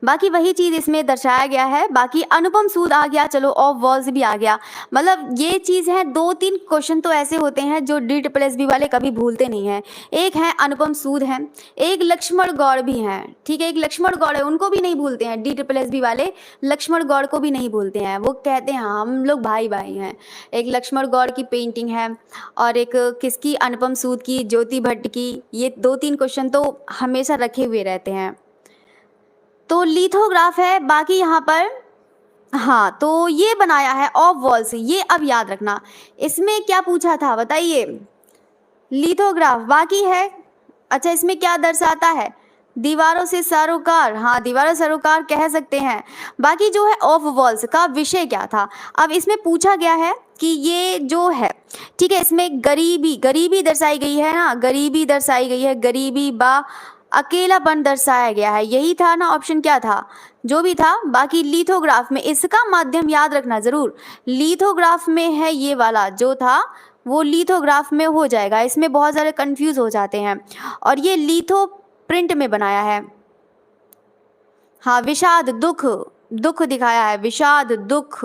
बाकी वही चीज़ इसमें दर्शाया गया है। बाकी अनुपम सूद आ गया, चलो ऑफ वॉल्स भी आ गया। मतलब ये चीज़ है, 2-3 क्वेश्चन तो ऐसे होते हैं जो DSSB वाले कभी भूलते नहीं हैं। एक है अनुपम सूद हैं, एक लक्ष्मण गौड़ भी हैं, ठीक है एक लक्ष्मण गौड़ है, उनको भी नहीं भूलते हैं DSSB वाले, लक्ष्मण गौड़ को भी नहीं भूलते हैं। वो कहते हैं हाँ हम लोग भाई भाई हैं। एक लक्ष्मण गौड़ की पेंटिंग है और एक किसकी? अनुपम सूद की, ज्योति भट्ट की। ये 2-3 क्वेश्चन तो हमेशा रखे हुए रहते हैं। तो लिथोग्राफ है बाकी यहाँ पर, हाँ तो ये बनाया है ऑफ वॉल से, ये अब याद रखना। इसमें क्या पूछा था बताइए? लिथोग्राफ बाकी है। अच्छा इसमें क्या दर्शाता है? दीवारों से सरोकार, हाँ दीवारों से सरोकार कह सकते हैं। बाकी जो है ऑफ वॉल्स का विषय क्या था? अब इसमें पूछा गया है कि ये जो है, ठीक है इसमें गरीबी, गरीबी दर्शाई गई है ना, गरीबी दर्शाई गई है, गरीबी बा अकेलापन दर्शाया गया है। यही था ना ऑप्शन, क्या था? जो भी था। बाकी लिथोग्राफ में इसका माध्यम याद रखना जरूर, लिथोग्राफ में है ये वाला जो था वो लिथोग्राफ में हो जाएगा। इसमें बहुत सारे कंफ्यूज हो जाते हैं। और ये लिथो प्रिंट में बनाया है। हाँ विषाद दुख, दुख दिखाया है, विषाद दुख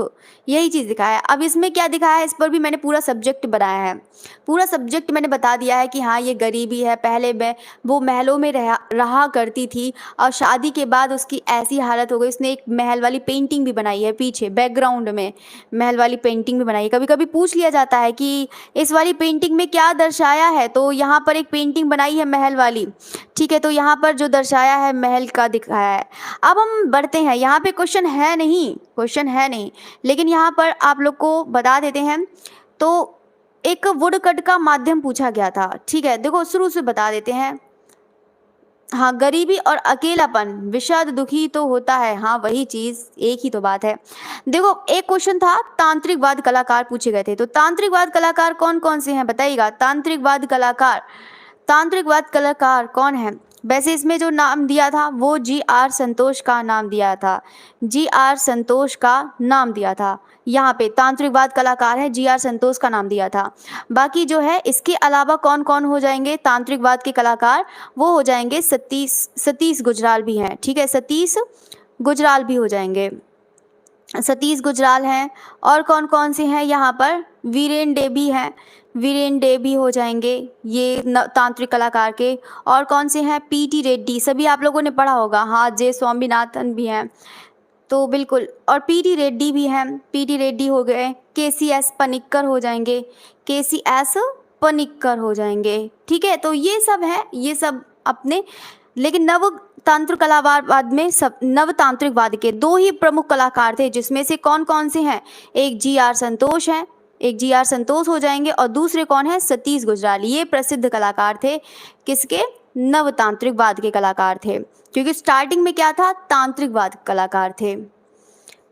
यही चीज़ दिखाया है। अब इसमें क्या दिखाया है, इस पर भी मैंने पूरा सब्जेक्ट बनाया है। पूरा सब्जेक्ट मैंने बता दिया है कि हाँ ये गरीबी है, पहले में वो महलों में रहा करती थी और शादी के बाद उसकी ऐसी हालत हो गई, उसने एक महल वाली पेंटिंग भी बनाई है, पीछे बैकग्राउंड में महल वाली पेंटिंग भी बनाई है। कभी कभी पूछ लिया जाता है कि इस वाली पेंटिंग में क्या दर्शाया है, तो यहाँ पर एक पेंटिंग बनाई है महल वाली, ठीक है तो यहाँ पर जो दर्शाया है महल का दिखाया है। अब हम बढ़ते हैं, यहाँ पे क्वेश्चन है नहीं, क्वेश्चन है नहीं, लेकिन यहाँ पर आप लोग को बता देते हैं। तो एक वुड कट का माध्यम पूछा गया था, ठीक है देखो शुरू से बता देते हैं। हाँ गरीबी और अकेलापन, विषाद दुखी तो होता है, हाँ वही चीज़, एक ही तो बात है। देखो एक क्वेश्चन था तांत्रिकवाद कलाकार पूछे गए थे, तो तांत्रिकवाद कलाकार कौन कौन से हैं बताइएगा? तांत्रिकवाद कलाकार, तांत्रिकवाद कलाकार कौन है? वैसे इसमें जो नाम दिया था वो जी.आर. संतोष का नाम दिया था, जी.आर. संतोष का नाम दिया था। यहाँ पे तांत्रिकवाद कलाकार है, जी.आर. संतोष का नाम दिया था। बाकी जो है इसके अलावा कौन कौन हो जाएंगे तांत्रिकवाद के कलाकार, वो हो जाएंगे सतीश गुजराल भी हैं, ठीक है, सतीश गुजराल भी हो जाएंगे, सतीश गुजराल हैं। और कौन कौन से हैं यहाँ पर, वीरेन देवी हैं, वीरेन देवी हो जाएंगे ये तांत्रिक कलाकार के। और कौन से हैं, पीटी रेड्डी, सभी आप लोगों ने पढ़ा होगा, हाँ, जे स्वामीनाथन भी हैं, तो बिल्कुल, और पीटी रेड्डी भी हैं, पीटी रेड्डी हो गए, केसीएस पनिक्कर हो जाएंगे, केसीएस पनिक्कर हो जाएंगे, ठीक है। तो ये सब है, ये सब अपने, लेकिन नव तांत्रिक कलावाद में सब नवतांत्रिकवाद के दो ही प्रमुख कलाकार थे, जिसमें से कौन कौन से हैं, एक जी.आर. संतोष हैं, एक जी.आर. संतोष हो जाएंगे, और दूसरे कौन है, सतीश गुजराल। ये प्रसिद्ध कलाकार थे, किसके, नवतांत्रिकवाद के कलाकार थे, क्योंकि स्टार्टिंग में क्या था, तांत्रिकवाद कलाकार थे।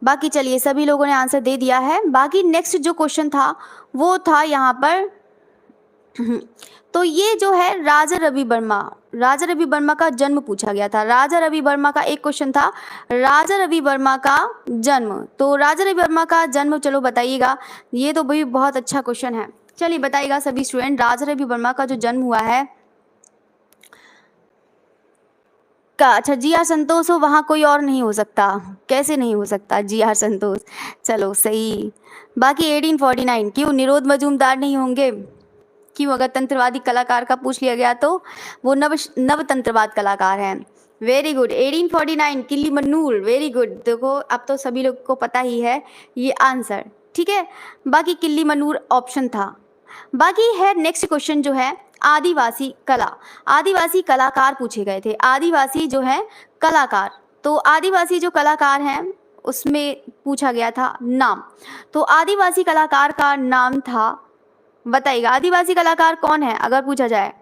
बाकी चलिए सभी लोगों ने आंसर दे दिया है। बाकी नेक्स्ट जो क्वेश्चन था वो था यहाँ पर तो ये जो है राजा रवि वर्मा, राजा रवि वर्मा का जन्म पूछा गया था। राजा रवि वर्मा का एक क्वेश्चन था, राजा रवि वर्मा का जन्म, तो राजा रवि वर्मा का जन्म चलो बताइएगा, ये तो भाई बहुत अच्छा क्वेश्चन है, चलिए बताइएगा सभी स्टूडेंट, राजा रवि वर्मा का जो जन्म हुआ है का, अच्छा जी.आर. संतोष हो, वहाँ कोई और नहीं हो सकता, कैसे नहीं हो सकता जी.आर. संतोष, चलो सही। बाकी 1849, क्यों निरोध मजूमदार नहीं होंगे, क्यों, अगर तंत्रवादी कलाकार का पूछ लिया गया तो वो नव तंत्रवाद कलाकार हैं। वेरी गुड, 1849 किल्ली मन्नूर, वेरी गुड। देखो अब तो सभी लोग को पता ही है ये आंसर, ठीक है। बाकी किल्ली मन्नूर ऑप्शन था। बाकी है नेक्स्ट क्वेश्चन जो है आदिवासी कला, आदिवासी कलाकार पूछे गए थे, आदिवासी जो है कलाकार, तो आदिवासी जो कलाकार हैं उसमें पूछा गया था नाम, तो आदिवासी कलाकार का नाम था, बताइएगा आदिवासी कलाकार कौन है अगर पूछा जाए।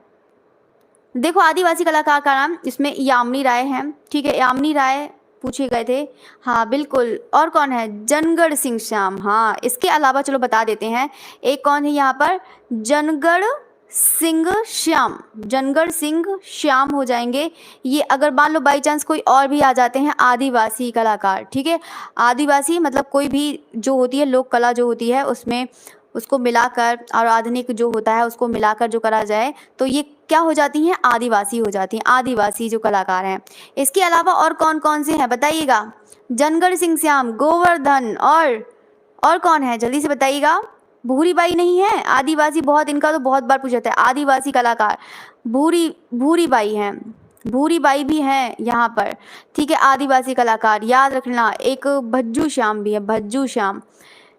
देखो आदिवासी कलाकार का नाम इसमें यामिनी राय हैं, ठीक है, यामिनी राय पूछे गए थे, हाँ बिल्कुल। और कौन है, जनगढ़ सिंह श्याम, हाँ, इसके अलावा चलो बता देते हैं, एक कौन है यहाँ पर, जनगढ़ सिंह श्याम, जनगढ़ सिंह श्याम हो जाएंगे ये। अगर मान लो बाई चांस कोई और भी आ जाते हैं आदिवासी कलाकार, ठीक है, आदिवासी मतलब कोई भी जो होती है लोक कला जो होती है उसमें उसको मिलाकर और आधुनिक जो होता है उसको मिलाकर जो करा जाए तो ये क्या हो जाती हैं, आदिवासी हो जाती हैं, आदिवासी जो कलाकार हैं। इसके अलावा और कौन कौन से हैं बताइएगा, जनगढ़ सिंह श्याम, गोवर्धन, और कौन है जल्दी से बताइएगा। भूरी बाई नहीं है, आदिवासी बहुत, इनका तो बहुत बार पूछा जाता है, आदिवासी कलाकार भूरी बाई हैं, भूरी बाई भी हैं यहाँ पर, ठीक है, आदिवासी कलाकार याद रखना। एक भज्जू श्याम भी है, भज्जू श्याम,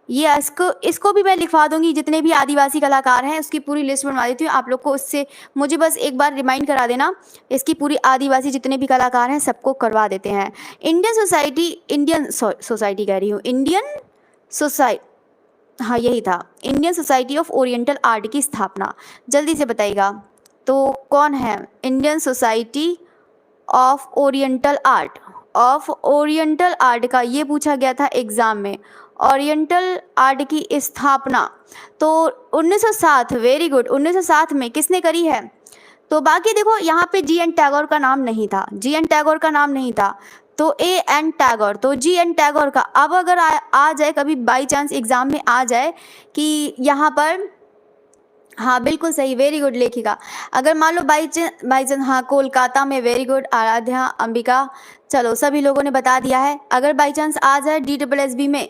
ये इसको भी मैं लिखवा दूंगी, जितने भी आदिवासी कलाकार हैं उसकी पूरी लिस्ट बनवा देती हूँ आप लोग को, उससे मुझे बस एक बार रिमाइंड करा देना, इसकी पूरी आदिवासी जितने भी कलाकार हैं सबको करवा देते हैं। इंडियन सोसाइटी कह रही हूँ, इंडियन सोसाइटी, हाँ यही था, Indian society of oriental art की स्थापना, जल्दी से बताइएगा तो कौन है, Indian society of oriental art का ये पूछा गया था एग्जाम में, ओरिएंटल आर्ट की स्थापना तो 1907, वेरी गुड, 1907 में किसने करी है। तो बाकी देखो यहाँ पे जी.एन. टैगोर का नाम नहीं था, जी.एन. टैगोर का नाम नहीं था, तो ए.एन. टैगोर, तो जी.एन. टैगोर का। अब अगर आ जाए कभी बाई चांस एग्जाम में आ जाए कि यहाँ पर, हाँ बिल्कुल सही, वेरी गुड लेखिका, अगर मान लो बाई चांस, हाँ कोलकाता में, वेरी गुड, आराध्या अंबिका, चलो सभी लोगों ने बता दिया है। अगर बाई चांस आ जाए DSSB में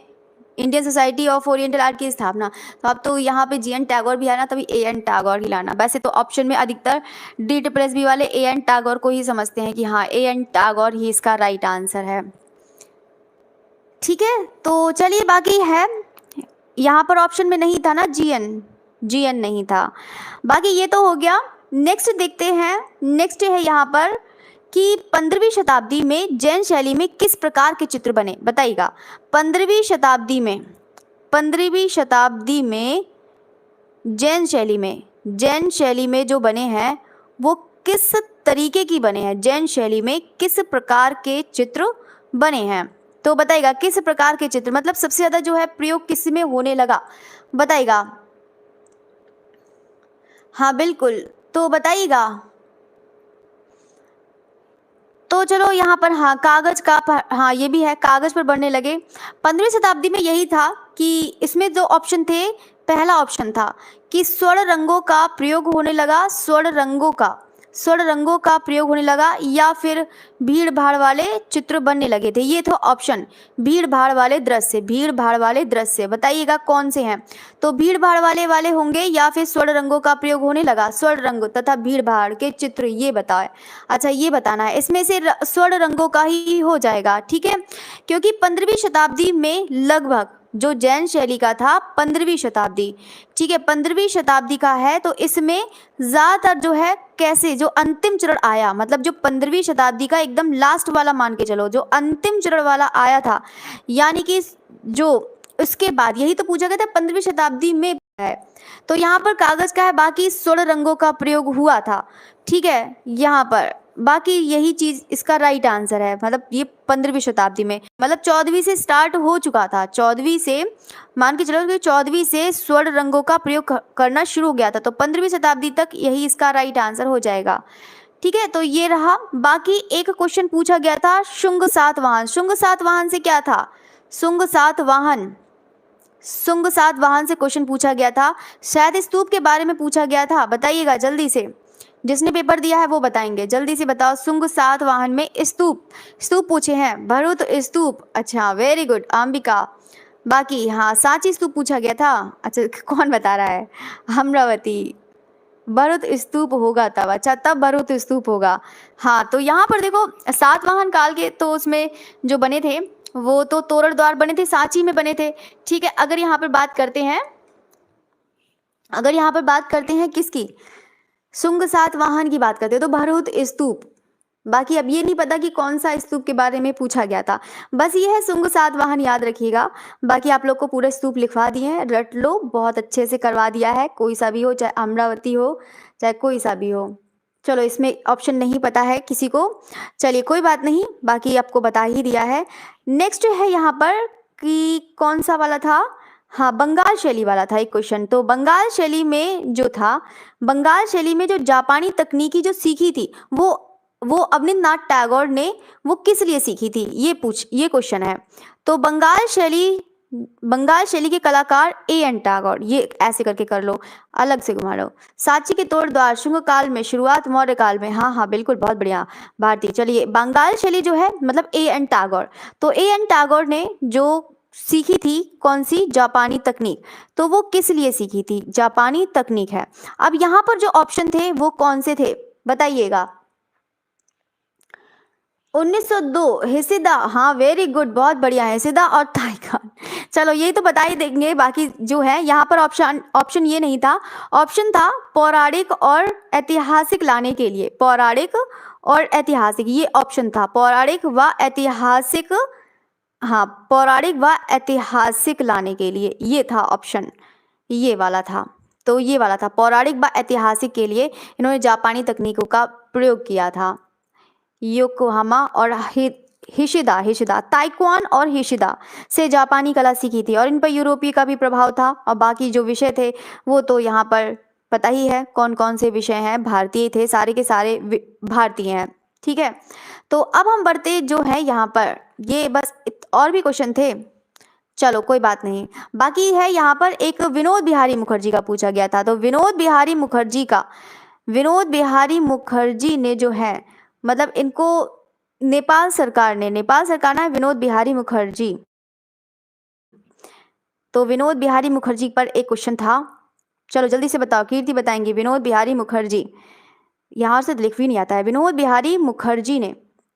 Indian society of oriental art की स्थापना, तो अब तो यहाँ पे जी.एन. टैगोर भी आना, तभी ए.एन. टैगोर ही लाना। वैसे तो ऑप्शन में अधिकतर DSSB वाले ए.एन. टैगोर को ही समझते हैं कि हाँ ए.एन. टैगोर ही इसका राइट आंसर है, ठीक है। तो चलिए बाकी है, यहाँ पर ऑप्शन में नहीं था ना जी.एन. नहीं था। बाकी ये तो हो गया। नेक्स्ट देखते हैं, नेक्स्ट है यहाँ पर कि 15वीं शताब्दी में जैन शैली में किस प्रकार के चित्र बने, बताइएगा। 15वीं शताब्दी में जैन शैली में जो बने हैं वो किस तरीके की बने हैं, जैन शैली में किस प्रकार के चित्र बने हैं, तो बताइएगा किस प्रकार के चित्र, मतलब सबसे ज़्यादा जो है प्रयोग किस में होने लगा, बताइएगा। हाँ बिल्कुल, तो बताइएगा तो चलो यहाँ पर हाँ कागज का हाँ ये भी है, कागज पर बढ़ने लगे। 15वीं शताब्दी में यही था कि इसमें जो ऑप्शन थे, पहला ऑप्शन था कि स्वर्ण रंगों का प्रयोग होने लगा, स्वर्ण रंगों का प्रयोग होने लगा, या फिर भीड़ भाड़ वाले चित्र बनने लगे थे। ये था ऑप्शन, भीड़ भाड़ वाले दृश्य। बताइएगा कौन से हैं। तो भीड़ भाड़ वाले होंगे, या फिर स्वर्ण रंगों का प्रयोग होने लगा, स्वर्ण रंग तथा भीड़ भाड़ के चित्र, ये बताए। अच्छा ये बताना है, इसमें से स्वर्ण रंगों का ही हो जाएगा, ठीक है। क्योंकि 15वीं शताब्दी में लगभग जो जैन शैली का था, 15वीं शताब्दी, ठीक है, 15वीं शताब्दी का है, तो इसमें ज़्यादातर जो है कैसे जो अंतिम चरण आया, मतलब जो 15वीं शताब्दी का एकदम लास्ट वाला मान के चलो, जो अंतिम चरण वाला आया था, यानी कि जो उसके बाद, यही तो पूछा गया था 15वीं शताब्दी में है, तो यहाँ पर कागज का है, बाकी स्वर्ण रंगों का प्रयोग हुआ था, ठीक है, यहाँ पर बाकी यही चीज इसका राइट आंसर है। मतलब ये 15वीं शताब्दी में, मतलब 14वीं से स्टार्ट हो चुका था, 14वीं से मान के चलो कि 14वीं से स्वर्ण रंगों का प्रयोग करना शुरू हो गया था, तो 15वीं शताब्दी तक यही इसका राइट आंसर हो जाएगा, ठीक है। तो ये रहा। बाकी एक क्वेश्चन पूछा गया था शुंग सातवाहन, शुंग सातवाहन से क्या था, शुंग सातवाहन से क्वेश्चन पूछा गया था, शायद स्तूप के बारे में पूछा गया था। बताइएगा जल्दी से, जिसने पेपर दिया है वो बताएंगे, जल्दी से बताओ। शुंग सातवाहन में स्तूप पूछे हैं, भरुत स्तूप, अच्छा वेरी गुड अंबिका। बाकी हाँ सांची स्तूप पूछा गया था, अच्छा कौन बता रहा है, अमरावती। भरुत स्तूप होगा तब, अच्छा तब भरुत स्तूप होगा। हाँ तो यहाँ पर देखो सातवाहन काल के तो उसमें जो बने थे वो तो तोरण द्वार बने थे, सांची में बने थे, ठीक है। अगर यहाँ पर बात करते हैं किसकी, शुंग सातवाहन की बात करते हैं तो भरुत स्तूप। बाकी अब ये नहीं पता कि कौन सा स्तूप के बारे में पूछा गया था, बस ये है शुंग सातवाहन याद रखिएगा। बाकी आप लोग को पूरे स्तूप लिखवा दिए हैं, रट लो, बहुत अच्छे से करवा दिया है, कोई सा भी हो, चाहे अमरावती हो चाहे कोई सा भी हो। चलो इसमें ऑप्शन नहीं पता है किसी को, चलिए कोई बात नहीं, बाकी आपको बता ही दिया है। नेक्स्ट है यहाँ पर कि कौन सा वाला था, हाँ बंगाल शैली वाला था एक क्वेश्चन। तो बंगाल शैली में जो जापानी तकनीकी जो सीखी थी वो अवनींद्रनाथ टैगोर ने वो किस लिए सीखी थी, ये क्वेश्चन है। तो बंगाल शैली के कलाकार A.N. टैगोर, ये ऐसे करके कर लो, अलग से घुमा लो। सांची के तोड़ द्वार शुंग काल में, शुरुआत मौर्य काल में, हाँ बिल्कुल बहुत बढ़िया भारती। चलिए बंगाल शैली जो है मतलब A.N. टैगोर, तो A.N. टैगोर ने जो सीखी थी कौन सी, जापानी तकनीक, तो वो किस लिए सीखी थी, जापानी तकनीक है। अब यहाँ पर जो ऑप्शन थे वो कौन से थे बताइएगा। 1902 हिसिदा, हाँ वेरी गुड बहुत बढ़िया, हिसिदा और ताइकान। चलो यही तो बता ही देंगे, बाकी जो है यहाँ पर ऑप्शन ये नहीं था, ऑप्शन था पौराणिक और ऐतिहासिक लाने के लिए, पौराणिक और ऐतिहासिक, ये ऑप्शन था, पौराणिक व ऐतिहासिक, हाँ पौराणिक व ऐतिहासिक लाने के लिए, ये था ऑप्शन, ये वाला था। तो ये वाला था पौराणिक व ऐतिहासिक के लिए इन्होंने जापानी तकनीकों का प्रयोग किया था। योकोहामा और हिशिदा, ताइक्वान और हिशिदा से जापानी कला सीखी थी, और इन पर यूरोपीय का भी प्रभाव था। और बाकी जो विषय थे वो तो यहाँ पर पता ही है कौन कौन से विषय हैं, भारतीय थे, सारे के सारे भारतीय हैं, ठीक है। तो अब हम बढ़ते जो है यहाँ पर, ये बस और भी क्वेश्चन थे, चलो कोई बात नहीं। बाकी है यहाँ पर एक विनोद बिहारी मुखर्जी का पूछा गया था। तो विनोद बिहारी मुखर्जी ने जो है मतलब इनको नेपाल सरकार ने विनोद बिहारी मुखर्जी, तो विनोद बिहारी मुखर्जी पर एक क्वेश्चन था, चलो जल्दी से बताओ, कीर्ति बताएंगी। विनोद बिहारी मुखर्जी, यहाँ से लिख भी नहीं आता है, विनोद बिहारी मुखर्जी ने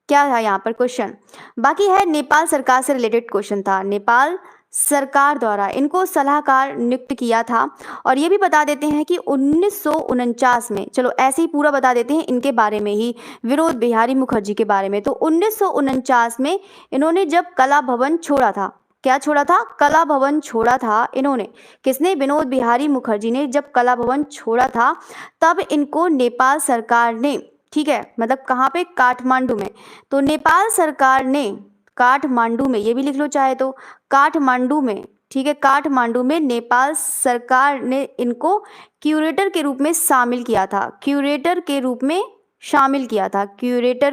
क्या था यहाँ पर क्वेश्चन। बाकी है नेपाल सरकार से रिलेटेड क्वेश्चन था, नेपाल सरकार द्वारा इनको सलाहकार नियुक्त किया था। और ये भी बता देते हैं कि 1949 में, चलो ऐसे ही पूरा बता देते हैं इनके बारे में ही, विनोद बिहारी मुखर्जी के बारे में। तो 1949 में इन्होंने जब कला भवन छोड़ा था, क्या छोड़ा था, कला भवन छोड़ा था इन्होंने, किसने, विनोद बिहारी मुखर्जी ने जब कला भवन छोड़ा था, तब इनको नेपाल सरकार ने, ठीक है, मतलब कहाँ पे, काठमांडू में। तो नेपाल सरकार ने काठमांडू में, ये भी लिख लो चाहे तो, काठमांडू में, ठीक है, काठमांडू में नेपाल सरकार ने इनको क्यूरेटर के रूप में शामिल किया था, क्यूरेटर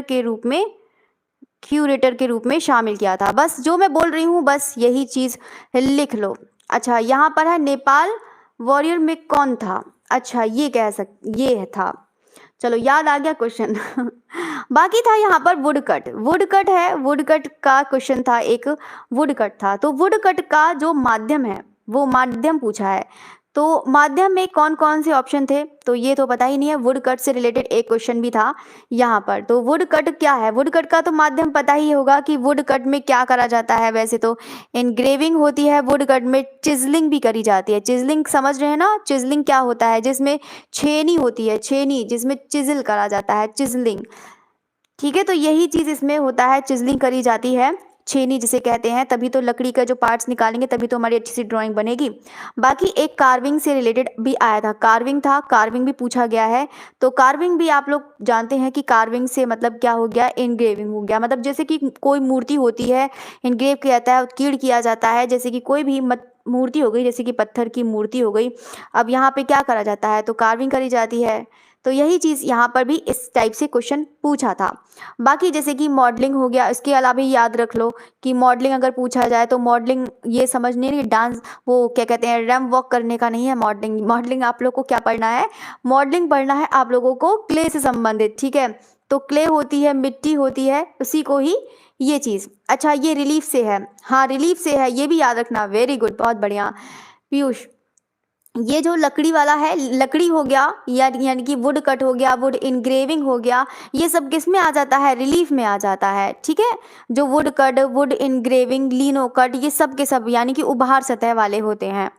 के रूप में क्यूरेटर के रूप में शामिल किया था। बस जो मैं बोल रही हूँ बस यही चीज़ लिख लो। अच्छा, यहाँ पर है नेपाल वॉरियर में कौन था? अच्छा, ये था, चलो याद आ गया क्वेश्चन। बाकी था यहाँ पर वुडकट। वुडकट है, वुडकट का क्वेश्चन था, एक वुडकट था। तो वुडकट का जो माध्यम है वो माध्यम पूछा है। तो माध्यम में कौन कौन से ऑप्शन थे? तो ये तो पता ही नहीं है। वुडकट से रिलेटेड एक क्वेश्चन भी था यहाँ पर। तो वुडकट क्या है? वुडकट का तो माध्यम पता ही होगा कि वुडकट में क्या करा जाता है। वैसे तो इनग्रेविंग होती है, वुडकट में चिजलिंग भी करी जाती है। चिजलिंग समझ रहे हैं ना? चिजलिंग क्या होता है? जिसमें छेनी होती है, छेनी जिसमें चिजल करा जाता है, चिजलिंग। ठीक है, तो यही चीज इसमें होता है, चिजलिंग करी जाती है, छेनी जिसे कहते हैं। तभी तो लकड़ी का जो पार्ट्स निकालेंगे तभी तो हमारी अच्छी सी ड्राइंग बनेगी। बाकी एक कार्विंग से रिलेटेड भी आया था, कार्विंग था, कार्विंग भी पूछा गया है। तो कार्विंग भी आप लोग जानते हैं कि कार्विंग से मतलब क्या हो गया? इनग्रेविंग हो गया। मतलब जैसे कि कोई मूर्ति होती है, इनग्रेव किया जाता है, उत्कीर्ण किया जाता है। जैसे कि कोई भी मूर्ति हो गई, जैसे कि पत्थर की मूर्ति हो गई, अब यहाँ पे क्या करा जाता है? तो कार्विंग करी जाती है। तो यही चीज़ यहाँ पर भी इस टाइप से क्वेश्चन पूछा था। बाकी जैसे कि मॉडलिंग हो गया, इसके अलावा भी याद रख लो कि मॉडलिंग अगर पूछा जाए तो मॉडलिंग ये समझने नहीं, डांस वो क्या कहते हैं, रैम्प वॉक करने का नहीं है मॉडलिंग। मॉडलिंग आप लोग को क्या पढ़ना है? मॉडलिंग पढ़ना है आप लोगों को क्ले से संबंधित। ठीक है, तो क्ले होती है, मिट्टी होती है, उसी को ही ये चीज़। अच्छा, ये रिलीफ से है, हाँ रिलीफ से है, ये भी याद रखना। वेरी गुड, बहुत बढ़िया पीयूष। ये जो लकड़ी वाला है, लकड़ी हो गया यानी कि वुड कट हो गया, वुड इनग्रेविंग हो गया, ये सब किस में आ जाता है? रिलीफ में आ जाता है। ठीक है, जो would cut, would engraving, लिनो cut, ये सब के सब यानी कि उभार सतह वाले होते हैं।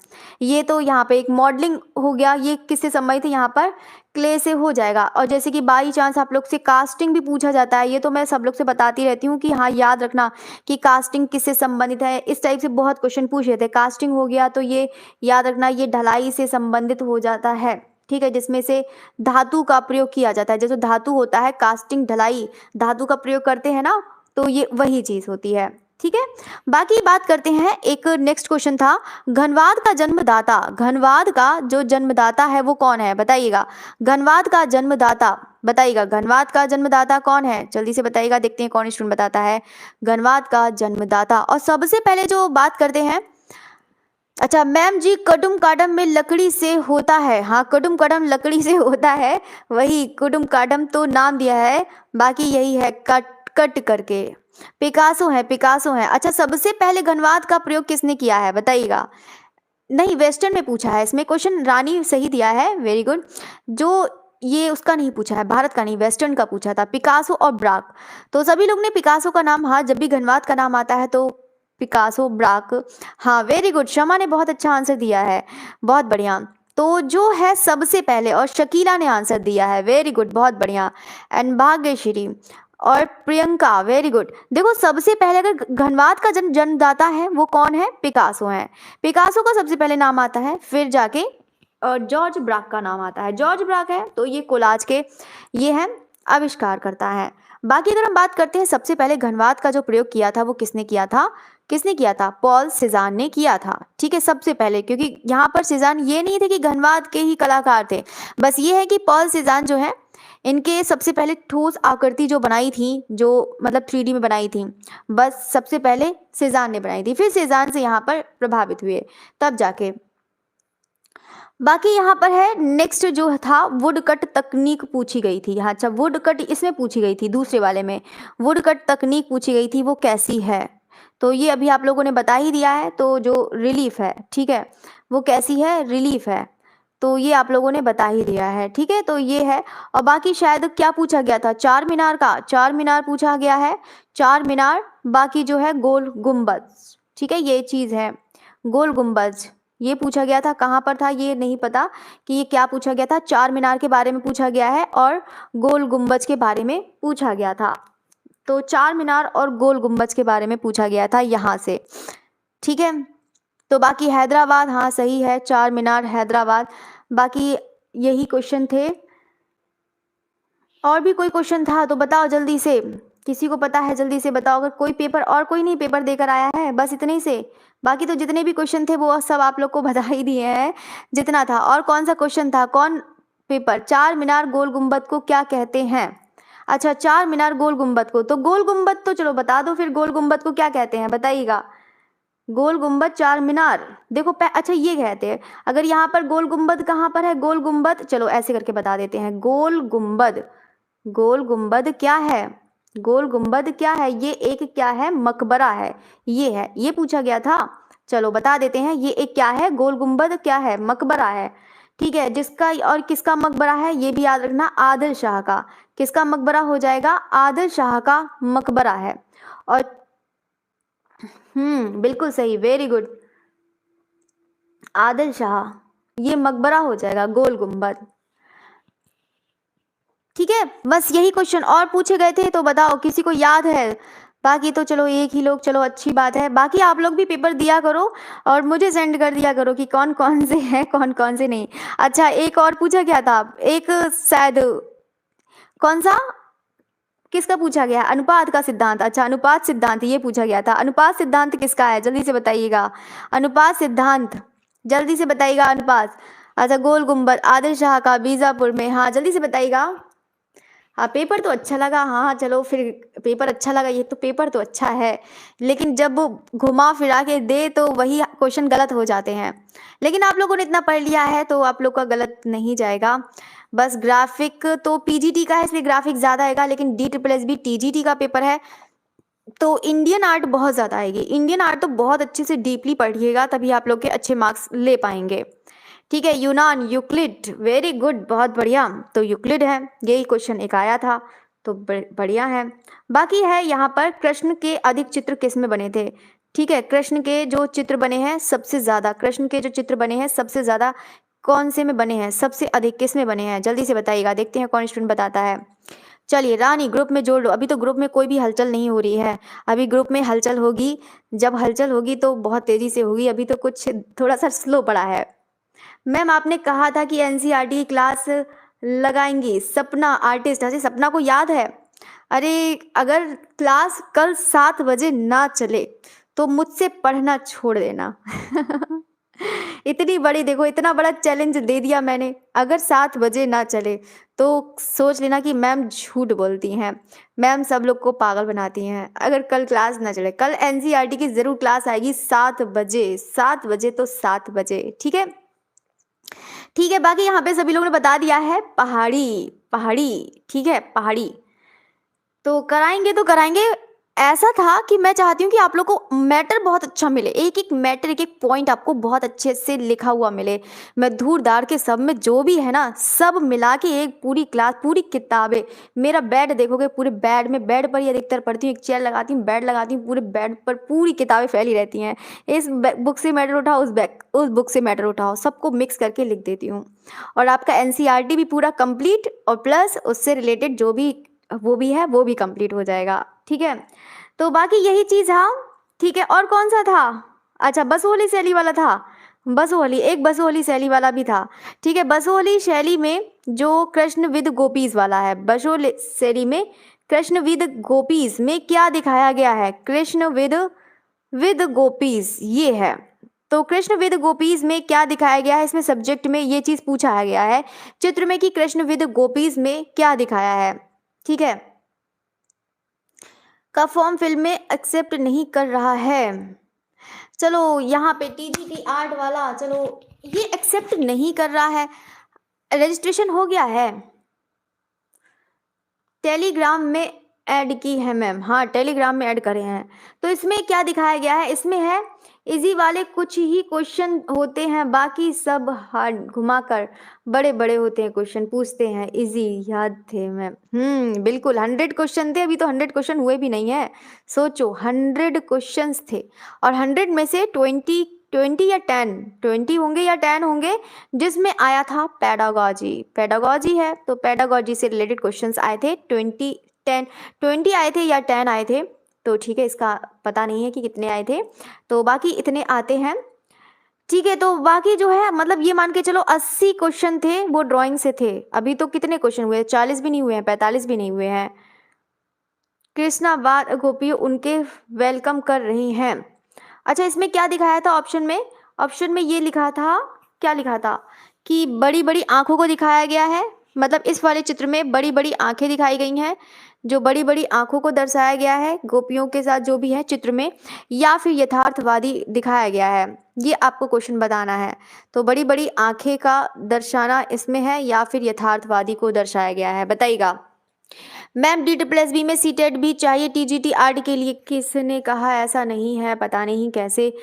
ये तो यहाँ पे एक मॉडलिंग हो गया, ये किससे संबंधित है? यहाँ पर क्ले से हो जाएगा। और जैसे कि बाई चांस आप लोग से कास्टिंग भी पूछा जाता है, ये तो मैं सब लोग से बताती रहती हूँ कि हाँ याद रखना कि कास्टिंग किससे संबंधित है। इस टाइप से बहुत क्वेश्चन पूछे थे। कास्टिंग हो गया तो ये याद रखना, ये ढलाई से संबंधित हो जाता है। ठीक है, जिसमें से धातु का प्रयोग किया जाता है। जैसे धातु होता है, कास्टिंग ढलाई धातु का प्रयोग करते हैं ना, तो ये वही चीज होती है। ठीक है, बाकी बात करते हैं, एक नेक्स्ट क्वेश्चन था, घनवाद का जन्मदाता। घनवाद का जो जन्मदाता है वो कौन है? बताइएगा, घनवाद का जन्मदाता बताइएगा, घनवाद का जन्मदाता कौन है? जल्दी से बताइएगा, देखते हैं कौन स्टूडेंट बताता है घनवाद का जन्मदाता। और सबसे पहले जो बात करते हैं, अच्छा मैम जी, कुडुम काडम में लकड़ी से होता है। हाँ, कुडुम काडम लकड़ी से होता है, वही कुडुम काडम तो नाम दिया है, बाकी यही है कट कट करके। पिकासो है, पिकासो है। अच्छा, सबसे पहले घनवाद का प्रयोग किसने किया है? बताइएगा। नहीं, वेस्टर्न में पूछा है इसमें क्वेश्चन, रानी सही दिया है, वेरी गुड। जो ये उसका नहीं पूछा है, भारत का नहीं, वेस्टर्न का पूछा था, पिकासो और ब्राक। तो सभी लोग ने पिकासो का नाम, हाँ जब भी घनवाद का नाम आता है तो पिकासो, ब्राक। हाँ वेरी गुड, शमा ने बहुत अच्छा आंसर दिया है, बहुत बढ़िया। तो जो है सबसे पहले, और शकीला ने आंसर दिया है, वेरी गुड, बहुत बढ़िया। एंड भाग्यश्री और प्रियंका, वेरी गुड। देखो सबसे पहले अगर घनवाद का जन्मदाता है वो कौन है? पिकासो है। पिकासो का सबसे पहले नाम आता है, फिर जाके जॉर्ज ब्राक का नाम आता है। जॉर्ज ब्राक है तो ये कोलाज के ये है आविष्कार करता है। बाकी अगर हम बात करते हैं, सबसे पहले घनवाद का जो प्रयोग किया था वो किसने किया था? किसने किया था? पॉल सेजान ने किया था। ठीक है, सबसे पहले, क्योंकि यहाँ पर सेजान ये नहीं थे कि घनवाद के ही कलाकार थे, बस ये है कि पॉल सेजान जो है, इनके सबसे पहले ठोस आकृति जो बनाई थी, जो मतलब 3D में बनाई थी, बस सबसे पहले सेजान ने बनाई थी, फिर सेजान से यहाँ पर प्रभावित हुए, तब जाके। बाकी यहाँ पर है नेक्स्ट जो था, वुड कट तकनीक पूछी गई थी। हाँ अच्छा, वुड कट इसमें पूछी गई थी, दूसरे वाले में वुड कट तकनीक पूछी गई थी, वो कैसी है? तो ये अभी आप लोगों ने बता ही दिया है। तो जो रिलीफ है, ठीक है, वो कैसी है? रिलीफ है, तो ये आप लोगों ने बता ही दिया है। ठीक है, तो ये है। और बाकी शायद क्या पूछा गया था? चार मीनार का, चार मीनार पूछा गया है, चार मीनार। बाकी जो है गोल गुम्बद, ठीक है, ये चीज़ है गोल गुम्बद, ये पूछा गया था। कहाँ पर था ये नहीं पता कि ये क्या पूछा गया था। चार मीनार के बारे में पूछा गया है और गोल गुम्बज के बारे में पूछा गया था। तो चार मीनार और गोल गुम्बज के बारे में पूछा गया था यहाँ से। ठीक है, तो बाकी हैदराबाद, हाँ सही है, चार मीनार हैदराबाद। बाकी यही क्वेश्चन थे। और भी कोई क्वेश्चन था तो बताओ जल्दी से, किसी को पता है जल्दी से बताओ। अगर कोई पेपर, और कोई नहीं पेपर देकर आया है, बस इतने ही से। बाकी तो जितने भी क्वेश्चन थे वो सब आप लोग को बता ही दिए हैं जितना था। और कौन सा क्वेश्चन था? कौन पेपर? चार मीनार गोल गुम्बद को क्या कहते हैं? अच्छा, चार मीनार गोल गुम्बद को, तो गोल गुम्बद तो चलो बता दो फिर, गोल गुम्बद को क्या कहते हैं बताइएगा। गोल गुम्बद चार मीनार, देखो अच्छा ये कहते हैं, अगर यहाँ पर गोल गुम्बद कहाँ पर है, गोल गुम्बद, चलो ऐसे करके बता देते हैं, गोल गुम्बद, गोल गुम्बद क्या है, गोल गुम्बद क्या है, ये एक क्या है, मकबरा है, ये है, ये पूछा गया था। चलो बता देते हैं, ये एक क्या है, गोल गुम्बद क्या है, मकबरा है। ठीक है, जिसका और किसका मकबरा है ये भी याद रखना, आदिल शाह का। किसका मकबरा हो जाएगा, आदिल शाह का मकबरा है। और बिल्कुल सही, वेरी गुड, आदिल शाह, ये मकबरा हो जाएगा गोल गुम्बद। ठीक है, बस यही क्वेश्चन और पूछे गए थे, तो बताओ किसी को याद है, बाकी तो चलो एक ही लोग, चलो अच्छी बात है। बाकी आप लोग भी पेपर दिया करो और मुझे सेंड कर दिया करो कि कौन कौन से हैं कौन कौन से नहीं। अच्छा, एक और पूछा गया था, एक शायद कौन सा, किसका पूछा गया, अनुपात का सिद्धांत, अच्छा अनुपात सिद्धांत ये पूछा गया था। अनुपात सिद्धांत किसका है, जल्दी से बताइएगा, अनुपात सिद्धांत जल्दी से बताइएगा, अनुपात। अच्छा, गोल गुम्बद आदिल शाह का बीजापुर में, हाँ जल्दी से बताइएगा। हाँ, पेपर तो अच्छा लगा, हाँ चलो फिर, पेपर अच्छा लगा, ये तो पेपर तो अच्छा है, लेकिन जब वो घुमा फिरा के दे तो वही क्वेश्चन गलत हो जाते हैं। लेकिन आप लोगों ने इतना पढ़ लिया है तो आप लोग का गलत नहीं जाएगा। बस ग्राफिक तो पीजीटी का है, इसलिए ग्राफिक ज़्यादा आएगा, लेकिन DSSB TGT का पेपर है, तो इंडियन आर्ट बहुत ज़्यादा आएगी। इंडियन आर्ट तो बहुत अच्छे से डीपली पढ़िएगा, तभी आप लोग के अच्छे मार्क्स ले पाएंगे। ठीक है, यूनान, यूक्लिड, वेरी गुड, बहुत बढ़िया, तो यूक्लिड है, यही क्वेश्चन एक आया था, तो बढ़िया है। बाकी है यहाँ पर, कृष्ण के अधिक चित्र किस में बने थे। ठीक है, कृष्ण के जो चित्र बने हैं सबसे ज़्यादा, कृष्ण के जो चित्र बने हैं सबसे ज़्यादा कौन से में बने हैं, सबसे अधिक किस में बने हैं, जल्दी से बताइएगा, देखते हैं कौन स्टूडेंट बताता है। चलिए रानी, ग्रुप में जोड़ लो, अभी तो ग्रुप में कोई भी हलचल नहीं हो रही है, अभी ग्रुप में हलचल होगी, जब हलचल होगी तो बहुत तेज़ी से होगी, अभी तो कुछ थोड़ा सा स्लो पड़ा है। मैम आपने कहा था कि NCERT की क्लास लगाएंगी, सपना आर्टिस्ट, अरे सपना को याद है, अरे अगर क्लास कल 7 बजे ना चले तो मुझसे पढ़ना छोड़ देना। इतनी बड़ी, देखो इतना बड़ा चैलेंज दे दिया मैंने, अगर 7 बजे ना चले तो सोच लेना कि मैम झूठ बोलती हैं, मैम सब लोग को पागल बनाती हैं। अगर कल क्लास ना चले, कल NCERT की ज़रूर क्लास आएगी 7 बजे, 7 बजे तो 7 बजे, ठीक है। ठीक है, बाकी यहाँ पे सभी लोगों ने बता दिया है, पहाड़ी, पहाड़ी, ठीक है पहाड़ी, तो कराएंगे तो कराएंगे। ऐसा था कि मैं चाहती हूँ कि आप लोग को मैटर बहुत अच्छा मिले, एक एक मैटर, एक एक पॉइंट आपको बहुत अच्छे से लिखा हुआ मिले। मैं धूर धार के सब में जो भी है ना, सब मिला के एक पूरी क्लास, पूरी किताबें, मेरा बेड देखोगे, पूरे बेड में, बेड पर ही अधिकतर पढ़ती हूँ, एक चेयर लगाती हूँ, बेड लगाती हूँ, पूरे बेड पर पूरी किताबें फैली रहती हैं। इस बुक से मैटर उठाओ, उस बुक से मैटर उठाओ, सबको मिक्स करके लिख देती हूँ। और आपका NCERT भी पूरा कंप्लीट, और प्लस उससे रिलेटेड जो भी वो भी है वो भी कंप्लीट हो जाएगा, ठीक है। तो बाकी यही चीज़, हाँ ठीक है। और कौन सा था, अच्छा बसोहली शैली वाला था, बसोहली, एक बसोहली शैली वाला भी था, ठीक है। बसोहली शैली में जो कृष्ण विद गोपीज वाला है, बसोहली शैली में कृष्ण विद गोपीज में क्या दिखाया गया है, कृष्ण विद गोपीज ये है। तो कृष्ण विद गोपीज में क्या दिखाया गया है, इसमें सब्जेक्ट में ये चीज़ पूछा गया है चित्र में कि कृष्ण विद गोपीज में क्या दिखाया है, ठीक है। का फॉर्म फिल्म में एक्सेप्ट नहीं कर रहा है, चलो यहाँ पे TGT आर्ट वाला, चलो ये एक्सेप्ट नहीं कर रहा है, रजिस्ट्रेशन हो गया है, टेलीग्राम में ऐड की है मैम, हाँ टेलीग्राम में ऐड करे हैं। तो इसमें क्या दिखाया गया है, इसमें है इजी वाले कुछ ही क्वेश्चन होते हैं, बाकी सब हार्ड घुमाकर बड़े बड़े होते हैं क्वेश्चन, पूछते हैं इजी, याद थे मैम, बिल्कुल 100 क्वेश्चन थे, अभी तो 100 क्वेश्चन हुए भी नहीं है, सोचो 100 क्वेश्चंस थे, और 100 में से 20 या 20 होंगे या 10 होंगे जिसमें आया था पेडागॉजी है, तो पेडागॉजी से रिलेटेड क्वेश्चंस आए थे, 20 आए थे या 10 आए थे, तो ठीक है इसका पता नहीं है कि कितने आए थे, तो बाकी इतने आते हैं, ठीक है। तो बाकी जो है मतलब ये मान के चलो 80 क्वेश्चन थे वो ड्राइंग से थे, अभी तो कितने क्वेश्चन हुए, 40 भी नहीं हुए हैं, 45 भी नहीं हुए हैं। कृष्णा बार गोपी उनके वेलकम कर रही हैं, अच्छा इसमें क्या दिखाया था ऑप्शन में ये लिखा था, क्या लिखा था कि बड़ी बड़ी आंखों को दिखाया गया है, मतलब इस वाले चित्र में बड़ी बड़ी आंखें दिखाई गई हैं, जो बड़ी बड़ी आंखों को दर्शाया गया है गोपियों के साथ जो भी है चित्र में, या फिर यथार्थवादी दिखाया गया है, ये आपको क्वेश्चन बताना है। तो बड़ी बड़ी आंखें का दर्शाना इसमें है या फिर यथार्थवादी को दर्शाया गया है, बताइएगा। मैम DSSB में सीटेट भी चाहिए TGT आर्ट के लिए, किसने कहा? ऐसा नहीं है, पता नहीं कैसे।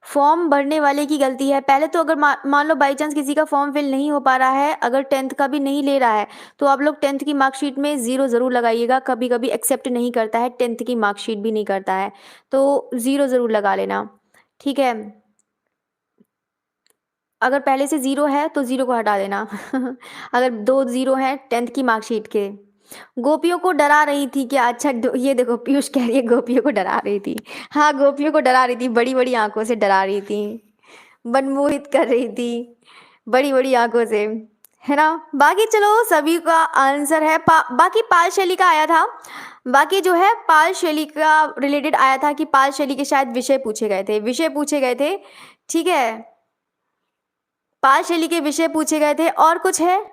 फॉर्म भरने वाले की गलती है। पहले तो अगर मान लो बाई चांस किसी का फॉर्म फिल नहीं हो पा रहा है, अगर 10th का भी नहीं ले रहा है, तो आप लोग 10th की मार्कशीट में 0 ज़रूर लगाइएगा। कभी कभी एक्सेप्ट नहीं करता है, 10th की मार्कशीट भी नहीं करता है, तो 0 ज़रूर लगा लेना, ठीक है। अगर पहले से 0 है तो 0 को हटा देना अगर 2 0 हैं 10th की मार्कशीट के। गोपियों को डरा रही थी क्या? अच्छा, ये देखो पीयूष कह रही है गोपियों को डरा रही थी। हाँ, गोपियों को डरा रही थी, बड़ी बड़ी आंखों से डरा रही थी, मनमोहित कर रही थी बड़ी बड़ी आंखों से, है ना। बाकी चलो सभी का आंसर है। बाकी पाल शैली का आया था, बाकी जो है पाल शैली का रिलेटेड आया था कि पाल शैली के शायद विषय पूछे गए थे, विषय पूछे गए थे, ठीक है। पाल शैली के विषय पूछे गए थे, और कुछ है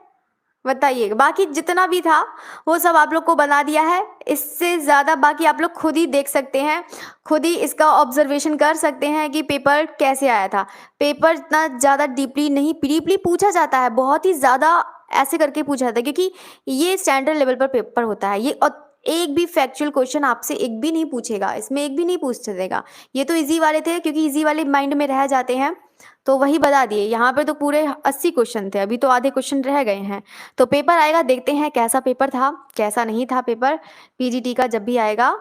बताइए। बाकी जितना भी था वो सब आप लोग को बना दिया है, इससे ज़्यादा बाकी आप लोग खुद ही देख सकते हैं, खुद ही इसका ऑब्जर्वेशन कर सकते हैं कि पेपर कैसे आया था। पेपर इतना ज़्यादा डीपली नहीं, डीपली पूछा जाता है, बहुत ही ज़्यादा ऐसे करके पूछा जाता है, क्योंकि ये स्टैंडर्ड लेवल पर पेपर होता है ये। और एक भी फैक्चुअल क्वेश्चन आपसे एक भी नहीं पूछेगा, इसमें एक भी नहीं पूछ देगा। ये तो इजी वाले थे, क्योंकि इजी वाले माइंड में रह जाते हैं, तो वही बता दिए। यहाँ पे तो पूरे 80 क्वेश्चन थे, अभी तो आधे क्वेश्चन रह गए हैं। तो पेपर आएगा, देखते हैं कैसा पेपर था कैसा नहीं था पेपर। पीजीटी का जब भी आएगा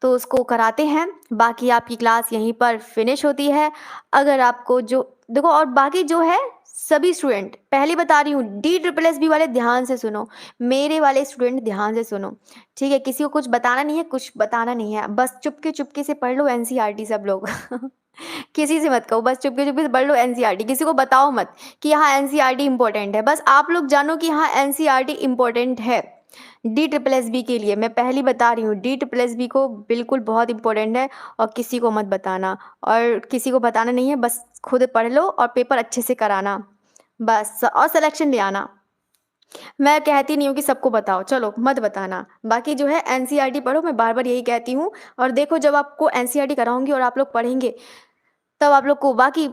तो उसको कराते हैं। बाकी आपकी क्लास यहीं पर फिनिश होती है। अगर आपको जो देखो, और बाकी जो है सभी स्टूडेंट, पहले बता रही हूँ, DSSB वाले ध्यान से सुनो, मेरे वाले स्टूडेंट ध्यान से सुनो, ठीक है। किसी को कुछ बताना नहीं है, कुछ बताना नहीं है, बस चुपके चुपके से पढ़ लो NCERT सब लोग किसी से मत कहो, बस चुपके चुपके से पढ़ लो NCERT, किसी को बताओ मत कि यहाँ NCERT इंपॉर्टेंट है। बस आप लोग जानो कि हाँ NCERT इंपॉर्टेंट है DSSB के लिए। मैं पहली बता रही हूँ, DSSB को बिल्कुल बहुत इंपॉर्टेंट है, और किसी को मत बताना, और किसी को बताना नहीं है, बस खुद पढ़ लो और पेपर अच्छे से कराना बस, और सिलेक्शन ले आना। मैं कहती नहीं हूँ कि सबको बताओ, चलो मत बताना। बाकी जो है NCERT पढ़ो, मैं बार बार यही कहती हूँ। और देखो जब आपको NCERT कराऊंगी और आप लोग पढ़ेंगे, तब आप लोग को बाकी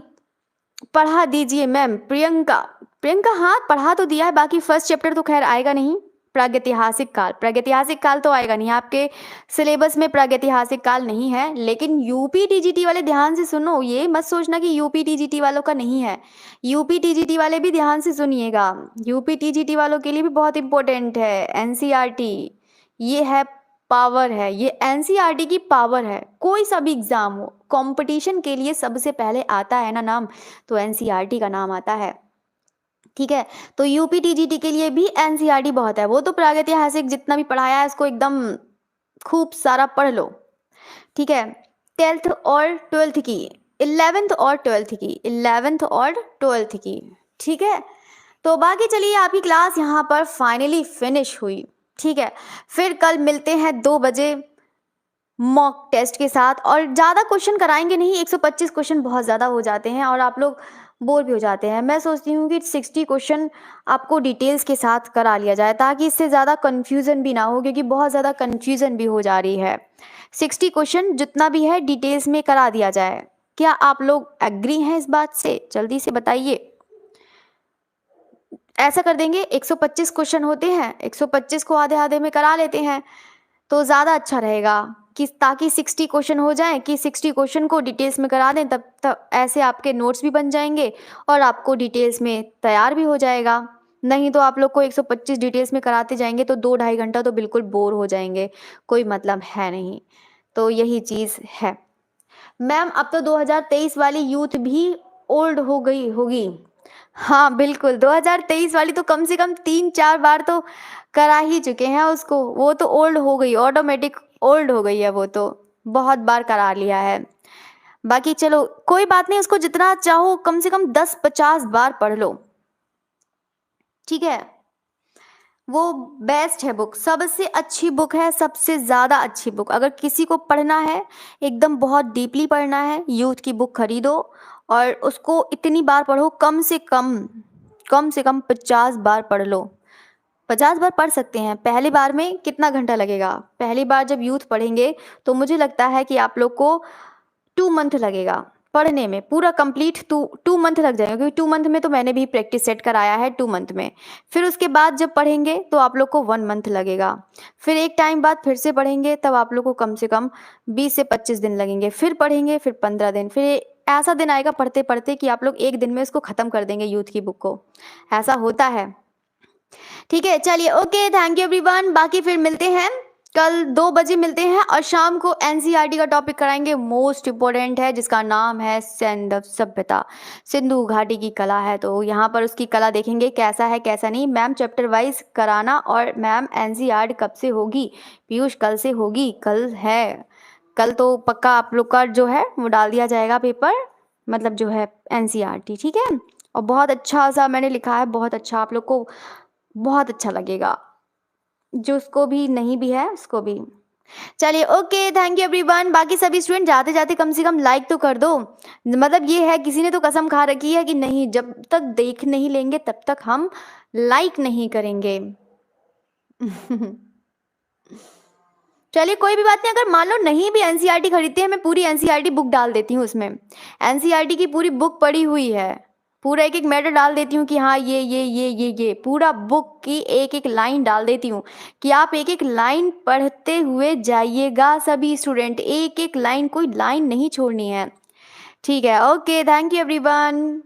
पढ़ा दीजिए मैम। प्रियंका, प्रियंका हाँ पढ़ा तो दिया है, बाकी फर्स्ट चैप्टर तो खैर आएगा नहीं। प्रागैतिहासिक काल, प्रागैतिहासिक काल तो आएगा नहीं, आपके सिलेबस में प्रागैतिहासिक काल नहीं है। लेकिन यूपी टीजीटी वाले ध्यान से सुनो, ये मत सोचना कि यूपी टीजीटी वालों का नहीं है। यूपी टीजीटी वाले भी ध्यान से सुनिएगा, यूपी टीजीटी वालों के लिए भी बहुत इंपॉर्टेंट है NCERT। ये है पावर है, ये NCERT की पावर है। कोई सा भी एग्जाम हो, कंपटीशन के लिए सबसे पहले आता है ना नाम, तो NCERT का नाम आता है, ठीक है। तो यूपी टीजीटी के लिए भी NCERT बहुत है। वो तो प्रागैतिहासिक जितना भी पढ़ाया है इसको एकदम खूब सारा पढ़ लो, ठीक है। 10th और 12th की, 11th और 12th की, 11th और 12th की, ठीक है। तो बाकी चलिए आपकी क्लास यहाँ पर फाइनली फिनिश हुई, ठीक है। फिर कल मिलते हैं 2 बजे मॉक टेस्ट के साथ, और ज़्यादा क्वेश्चन कराएंगे नहीं, 125 क्वेश्चन बहुत ज़्यादा हो जाते हैं और आप लोग बोर भी हो जाते हैं। मैं सोचती हूँ कि 60 क्वेश्चन आपको डिटेल्स के साथ करा लिया जाए, ताकि इससे ज़्यादा कन्फ्यूज़न भी ना हो, क्योंकि बहुत ज़्यादा कन्फ्यूज़न भी हो जा रही है। 60 क्वेश्चन जितना भी है डिटेल्स में करा दिया जाए। क्या आप लोग एग्री हैं इस बात से? जल्दी से बताइए। ऐसा कर देंगे, 125 क्वेश्चन होते हैं, 125 को आधे आधे में करा लेते हैं, तो ज़्यादा अच्छा रहेगा कि ताकि 60 क्वेश्चन हो जाए, कि 60 क्वेश्चन को डिटेल्स में करा दें, तब ऐसे आपके नोट्स भी बन जाएंगे और आपको डिटेल्स में तैयार भी हो जाएगा। नहीं तो आप लोग को 125 डिटेल्स में कराते जाएंगे तो 2-2.5 घंटा तो बिल्कुल बोर हो जाएंगे, कोई मतलब है नहीं। तो यही चीज़ है मैम। अब तो 2023 वाली यूथ भी ओल्ड हो गई होगी। हाँ बिल्कुल, 2023 वाली तो कम से कम 3-4 बार तो करा ही चुके हैं उसको, वो तो ओल्ड हो गई, ऑटोमेटिक ओल्ड हो गई है, वो तो बहुत बार करा लिया है। बाकी चलो कोई बात नहीं, उसको जितना चाहो कम से कम 10-50 बार पढ़ लो, ठीक है। वो बेस्ट है बुक, सबसे अच्छी बुक है, सबसे ज़्यादा अच्छी बुक। अगर किसी को पढ़ना है, एकदम बहुत डीपली पढ़ना है, यूथ की बुक खरीदो और उसको इतनी बार पढ़ो, कम से कम 50 बार पढ़ लो, 50 बार पढ़ सकते हैं। पहली बार में कितना घंटा लगेगा? पहली बार जब यूथ पढ़ेंगे तो मुझे लगता है कि आप लोग को 2 मंथ लगेगा पढ़ने में, पूरा कंप्लीट 2 मंथ लग जाएगा, क्योंकि 2 मंथ में तो मैंने भी प्रैक्टिस सेट कराया है 2 मंथ में। फिर उसके बाद जब पढ़ेंगे तो आप लोग को 1 मंथ लगेगा। फिर एक टाइम बाद फिर से पढ़ेंगे, तब आप लोग को कम से कम 20 से 25 दिन लगेंगे। फिर पढ़ेंगे, फिर 15 दिन, फिर ऐसा दिन आएगा पढ़ते-पढ़ते कि आप लोग 1 दिन में इसको ख़त्म कर देंगे यूथ की बुक को। ऐसा होता है। ठीक है, चलिए ओके, थैंक यू एवरीवन। बाकी फिर मिलते हैं कल 2 बजे मिलते हैं, और शाम को एनसीईआरटी का टॉपिक कराएंगे, मोस्ट इम्पोर्टेंट है, जिसका नाम है सैंडव सभ्यता, सिंधु घाटी की कला है। तो यहाँ पर उसकी कला देखेंगे कैसा है कैसा नहीं। मैम चैप्टर वाइज कराना, और मैम एनसीईआरटी कब से होगी? पीयूष कल से होगी, कल है, कल तो पक्का आप लोग का जो है वो डाल दिया जाएगा पेपर, मतलब जो है एनसीईआरटी, ठीक है। और बहुत अच्छा सा मैंने लिखा है, बहुत अच्छा, आप लोग को बहुत अच्छा लगेगा, जो उसको भी नहीं भी है उसको भी। चलिए ओके, थैंक यू एवरीवन। बाकी सभी स्टूडेंट जाते जाते कम से कम लाइक तो कर दो। मतलब ये है, किसी ने तो कसम खा रखी है कि नहीं, जब तक देख नहीं लेंगे तब तक हम लाइक नहीं करेंगे। चलिए कोई भी बात नहीं, अगर मान लो नहीं भी एनसीईआरटी खरीदते हैं, मैं पूरी एनसीईआरटी बुक डाल देती हूँ उसमें। एनसीईआरटी की पूरी बुक पड़ी हुई है, पूरा एक एक मैटर डाल देती हूँ कि हाँ ये पूरा बुक की एक एक लाइन डाल देती हूँ, कि आप एक एक लाइन पढ़ते हुए जाइएगा सभी स्टूडेंट, एक एक लाइन, कोई लाइन नहीं छोड़नी है। ठीक है, ओके, थैंक यू एवरीवन।